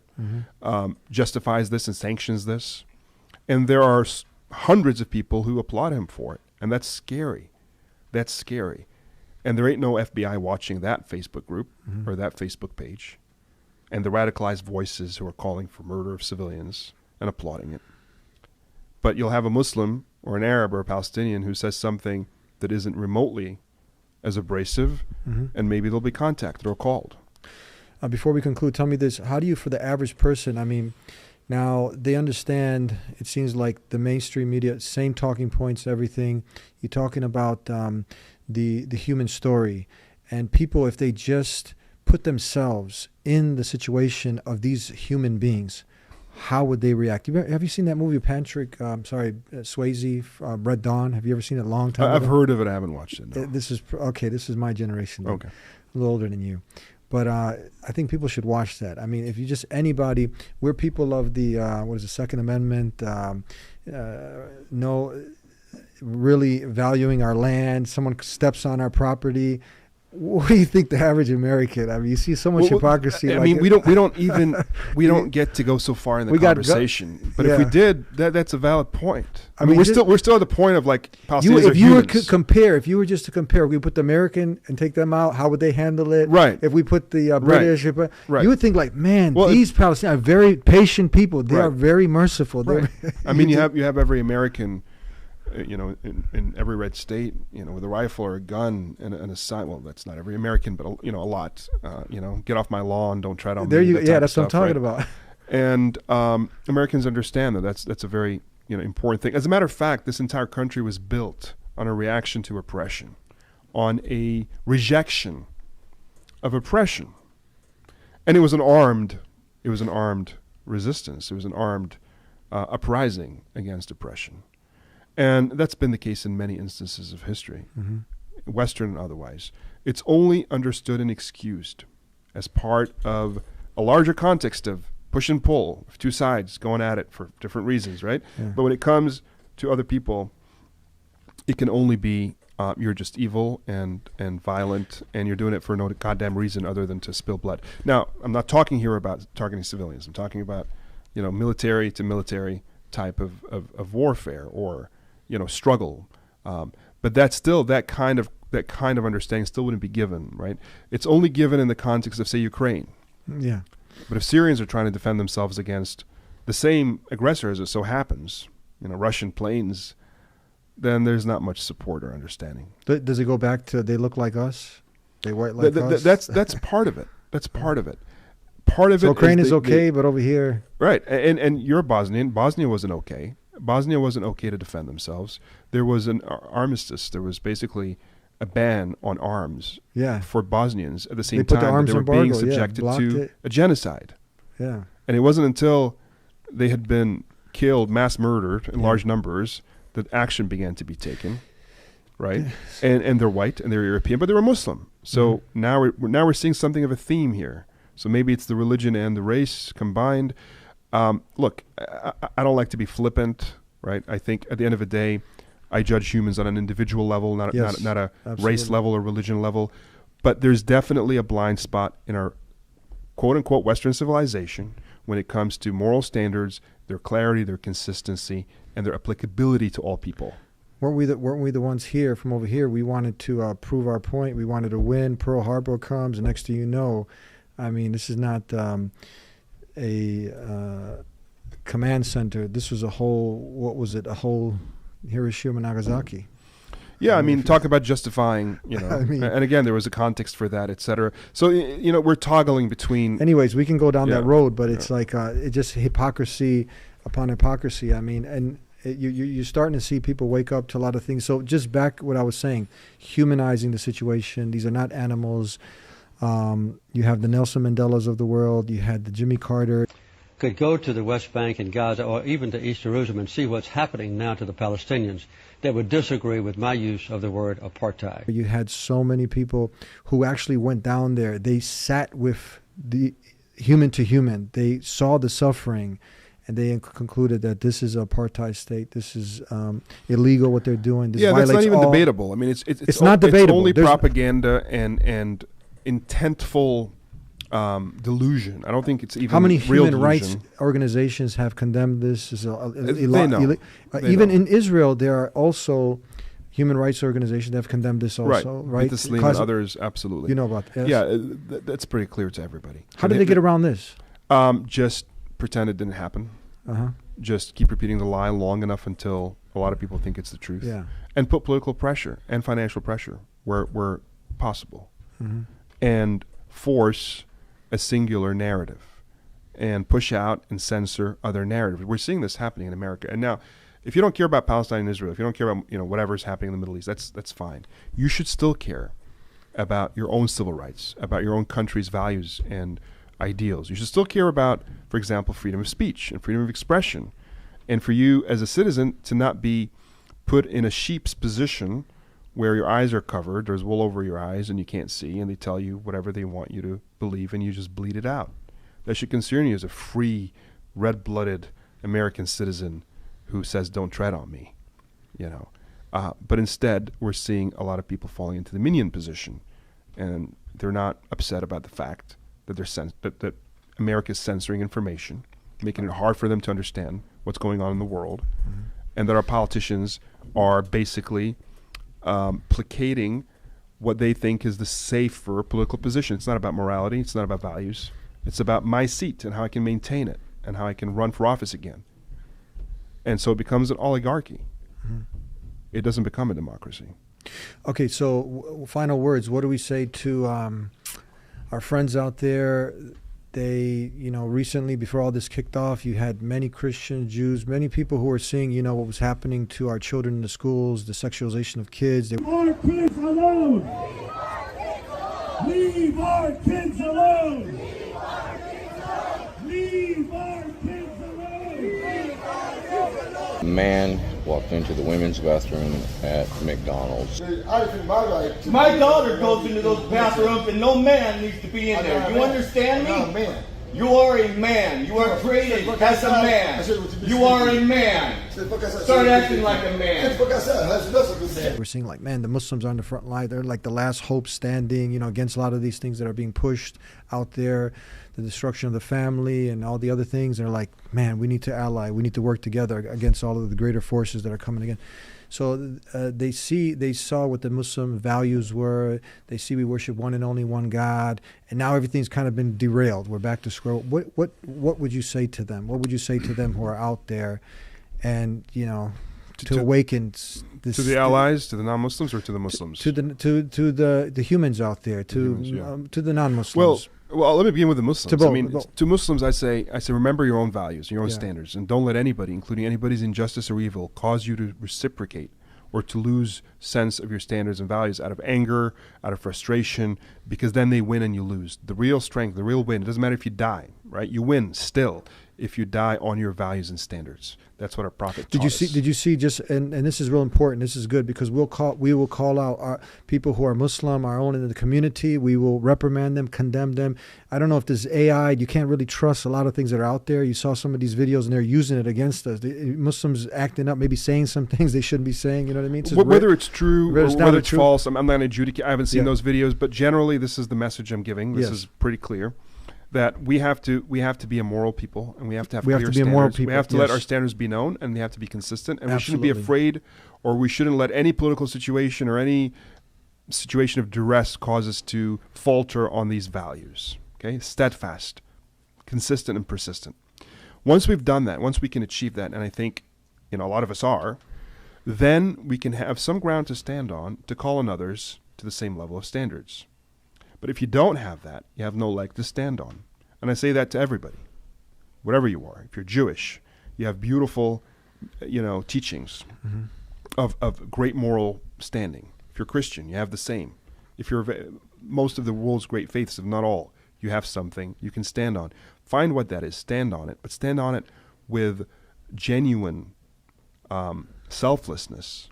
A: Justifies this and sanctions this. And there are hundreds of people who applaud him for it. And that's scary. That's scary. And there ain't no FBI watching that Facebook group or that Facebook page. And the radicalized voices who are calling for murder of civilians and applauding it. But you'll have a Muslim or an Arab or a Palestinian who says something that isn't remotely as abrasive, and maybe they'll be contacted or called.
O: Before we conclude, tell me this. How do you, for the average person, I mean, now they understand, it seems like the mainstream media, same talking points, everything. You're talking about the human story. And people, if they just put themselves in the situation of these human beings, how would they react? Have you seen that movie, Swayze, Red Dawn? Have you ever seen it? A long time
A: I've
O: ago?
A: heard of it. I haven't watched it. No.
O: This is my generation. Then.
A: Okay.
O: A little older than you. But I think people should watch that. I mean, if you just anybody, we're people of the, Second Amendment, really valuing our land. Someone steps on our property. What do you think the average American? I mean, you see so much hypocrisy.
A: I mean, we don't get to go so far in the conversation. But if we did, that's a valid point. I mean, we're still at the point of like Palestinians
O: if you were just to compare, we put the American and take them out, how would they handle it?
A: Right.
O: If we put the British,
A: right.
O: You would think like, man, these Palestinians are very patient people. They are very merciful.
A: Right. I mean, you have every American. In every red state, with a rifle or a gun and a sign. Well, that's not every American, but a lot. Get off my lawn, don't tread on me.
O: That's what I'm talking about.
A: And Americans understand that's a very important thing. As a matter of fact, this entire country was built on a reaction to oppression, on a rejection of oppression, and it was an armed resistance. It was an armed uprising against oppression. And that's been the case in many instances of history, Western and otherwise. It's only understood and excused as part of a larger context of push and pull, of two sides going at it for different reasons, right? Yeah. But when it comes to other people, it can only be you're just evil and violent, and you're doing it for no goddamn reason other than to spill blood. Now, I'm not talking here about targeting civilians. I'm talking about, military to military type of warfare or struggle, but that's still that kind of understanding still wouldn't be given, right? It's only given in the context of, say, Ukraine.
O: Yeah.
A: But if Syrians are trying to defend themselves against the same aggressor, as it so happens, Russian planes, then there's not much support or understanding.
O: Does it go back to they look like us, they white like us?
A: That's part of it. That's part of it. Part of
O: so
A: it.
O: Ukraine is okay, but over here,
A: right? And you're Bosnian. Bosnia wasn't okay. Bosnia wasn't okay to defend themselves. There was an armistice. There was basically a ban on arms for Bosnians at the same time that they were being subjected to a genocide.
O: Yeah.
A: And it wasn't until they had been killed, mass murdered in large numbers, that action began to be taken, right? Yes. And they're white and they're European, but they were Muslim. So now we're seeing something of a theme here. So maybe it's the religion and the race combined. Look, I don't like to be flippant, right? I think at the end of the day, I judge humans on an individual level, not a race level or religion level. But there's definitely a blind spot in our quote-unquote Western civilization when it comes to moral standards, their clarity, their consistency, and their applicability to all people.
O: Weren't we the ones here from over here? We wanted to prove our point. We wanted to win. Pearl Harbor comes, and next thing you know, I mean, this is not a command center. This was a whole Hiroshima, Nagasaki.
A: Yeah, I mean, talk about justifying, I mean, and again, there was a context for that, et cetera. So, we're toggling between.
O: Anyways, we can go down that road, but it's like it just hypocrisy upon hypocrisy. I mean, and you're starting to see people wake up to a lot of things. So just back what I was saying, humanizing the situation. These are not animals. You have the Nelson Mandelas of the world. You had the Jimmy Carter.
D: Could go to the West Bank and Gaza or even to East Jerusalem and see what's happening now to the Palestinians that would disagree with my use of the word apartheid.
O: You had so many people who actually went down there. They sat with the human to human. They saw the suffering, and they concluded that this is an apartheid state. This is illegal what they're doing. This
A: that's not even debatable. I mean, it's
O: not debatable.
A: It's only propaganda and intentful delusion. I don't think it's even
O: how many
A: real
O: human rights
A: delusion.
O: Organizations have condemned this?
A: They know.
O: Even in Israel, there are also human rights organizations that have condemned this also, right?
A: The Slim and others, absolutely.
O: You know about that?
A: Yeah, that's pretty clear to everybody.
O: How did they get around this?
A: Just pretend it didn't happen.
O: Uh-huh.
A: Just keep repeating the lie long enough until a lot of people think it's the truth.
O: Yeah.
A: And put political pressure and financial pressure where possible.
O: Mm-hmm.
A: And force a singular narrative and push out and censor other narratives. We're seeing this happening in America. And now, if you don't care about Palestine and Israel, if you don't care about whatever's happening in the Middle East, that's fine. You should still care about your own civil rights, about your own country's values and ideals. You should still care about, for example, freedom of speech and freedom of expression. And for you as a citizen to not be put in a sheep's position where your eyes are covered, there's wool over your eyes and you can't see, and they tell you whatever they want you to believe and you just bleed it out. That should concern you as a free, red-blooded American citizen who says, don't tread on me, But instead, we're seeing a lot of people falling into the minion position, and they're not upset about the fact that that America's censoring information, making it hard for them to understand what's going on in the world, and that our politicians are basically placating what they think is the safer political position. It's not about morality. It's not about values. It's about my seat and how I can maintain it and how I can run for office again. And so it becomes an oligarchy.
O: Mm-hmm.
A: It doesn't become a democracy.
O: Okay, so final words. What do we say to our friends out there? They, recently, before all this kicked off, you had many Christians, Jews, many people who were seeing, what was happening to our children in the schools, the sexualization of kids.
P: Leave our kids alone! Leave our kids alone! Leave our kids alone!
Q: A man walked into the women's bathroom at McDonald's.
X: My daughter goes into those bathrooms and no man needs to be in there. You understand me?
P: I'm a man.
X: You are a man. You are created as a man. You are a man. Start acting like a man.
O: We're seeing the Muslims are on the front line. They're like the last hope standing, against a lot of these things that are being pushed out there, the destruction of the family and all the other things. They're like, man, we need to ally. We need to work together against all of the greater forces that are coming again. So they saw what the Muslim values were. They see we worship one and only one God, and now everything's kind of been derailed. We're back to square. What would you say to them? What would you say to them who are out there, and to awaken this,
A: to the allies, to the non-Muslims, or to the Muslims?
O: To the humans out there, to the non-Muslims.
A: Well, let me begin with the Muslims.
O: both.
A: To Muslims, I say, remember your own values, your own standards, and don't let anybody, including anybody's injustice or evil, cause you to reciprocate or to lose sense of your standards and values out of anger, out of frustration, because then they win and you lose. The real strength, the real win, it doesn't matter if you die, right? You win still if you die on your values and standards. That's what our prophet taught us.
O: Did you see just, and this is real important, this is good, because we will call out our people who are Muslim, our own in the community. We will reprimand them, condemn them. I don't know if this AI, you can't really trust a lot of things that are out there. You saw some of these videos and they're using it against us. The Muslims acting up, maybe saying some things they shouldn't be saying, you know what I mean? So
A: whether it's true or whether it's false, I'm not going to adjudicate. I haven't seen
O: Yeah.
A: those videos, but generally this is the message I'm giving. This is pretty clear. That we have to be a moral people, and we have to have clear standards. We have to let our standards be known, and they have to be consistent. And we shouldn't be afraid, or we shouldn't let any political situation or any situation of duress cause us to falter on these values. Okay, steadfast, consistent, and persistent. Once we've done that, once we can achieve that, and I think, a lot of us are, then we can have some ground to stand on to call on others to the same level of standards. But if you don't have that, you have no leg to stand on. And I say that to everybody, whatever you are. If you're Jewish, you have beautiful, teachings of great moral standing. If you're Christian, you have the same. If you're most of the world's great faiths, if not all, you have something you can stand on. Find what that is, stand on it, but stand on it with genuine selflessness.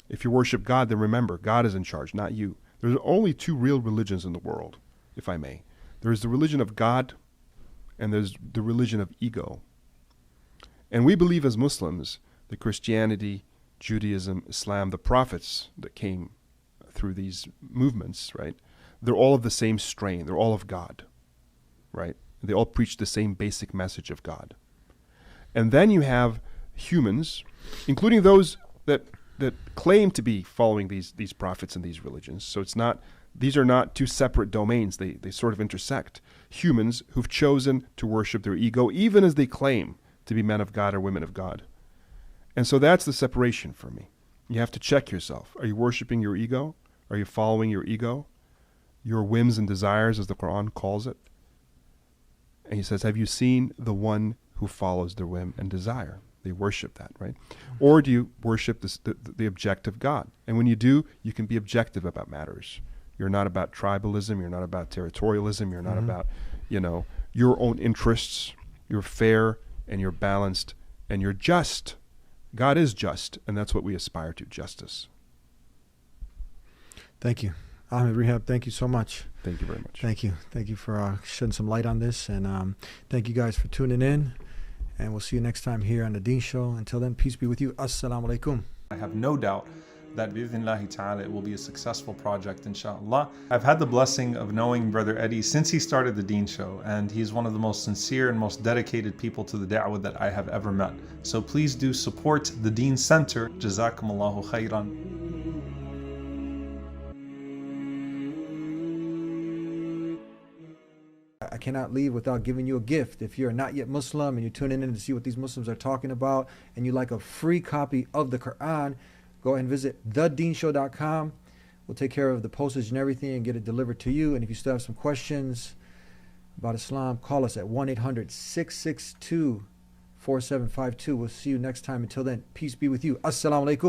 A: If you worship God, then remember, God is in charge, not you. There's only two real religions in the world, if I may. There's the religion of God, and there's the religion of ego. And we believe as Muslims that Christianity, Judaism, Islam, the prophets that came through these movements, right? They're all of the same strain. They're all of God, right? They all preach the same basic message of God. And then you have humans, including those that claim to be following these prophets and these religions. So these are not two separate domains. They sort of intersect. Humans who've chosen to worship their ego, even as they claim to be men of God or women of God. And so that's the separation for me. You have to check yourself. Are you worshiping your ego? Are you following your ego? Your whims and desires, as the Quran calls it? And he says, have you seen the one who follows their whim and desire? They worship that, right? Or do you worship the objective God? And when you do, you can be objective about matters. You're not about tribalism. You're not about territorialism. You're not about, your own interests. You're fair and you're balanced and you're just. God is just, and that's what we aspire to, justice.
O: Thank you. Ahmed Rehab, thank you so much.
A: Thank you very much.
O: Thank you. Thank you for shedding some light on this. And thank you guys for tuning in. And we'll see you next time here on The Deen Show. Until then, peace be with you. Assalamu alaikum.
R: I have no doubt that bi'idhnillahi ta'ala it will be a successful project, inshallah. I've had the blessing of knowing Brother Eddie since he started The Deen Show, and he's one of the most sincere and most dedicated people to the da'wah that I have ever met. So please do support the Deen Center. Jazakumullahu khairan.
O: I cannot leave without giving you a gift. If you're not yet Muslim and you're tuning in to see what these Muslims are talking about and you like a free copy of the Quran, go ahead and visit thedeenshow.com. We'll take care of the postage and everything and get it delivered to you. And if you still have some questions about Islam, call us at 1-800-662-4752. We'll see you next time. Until then, peace be with you. Assalamu alaikum.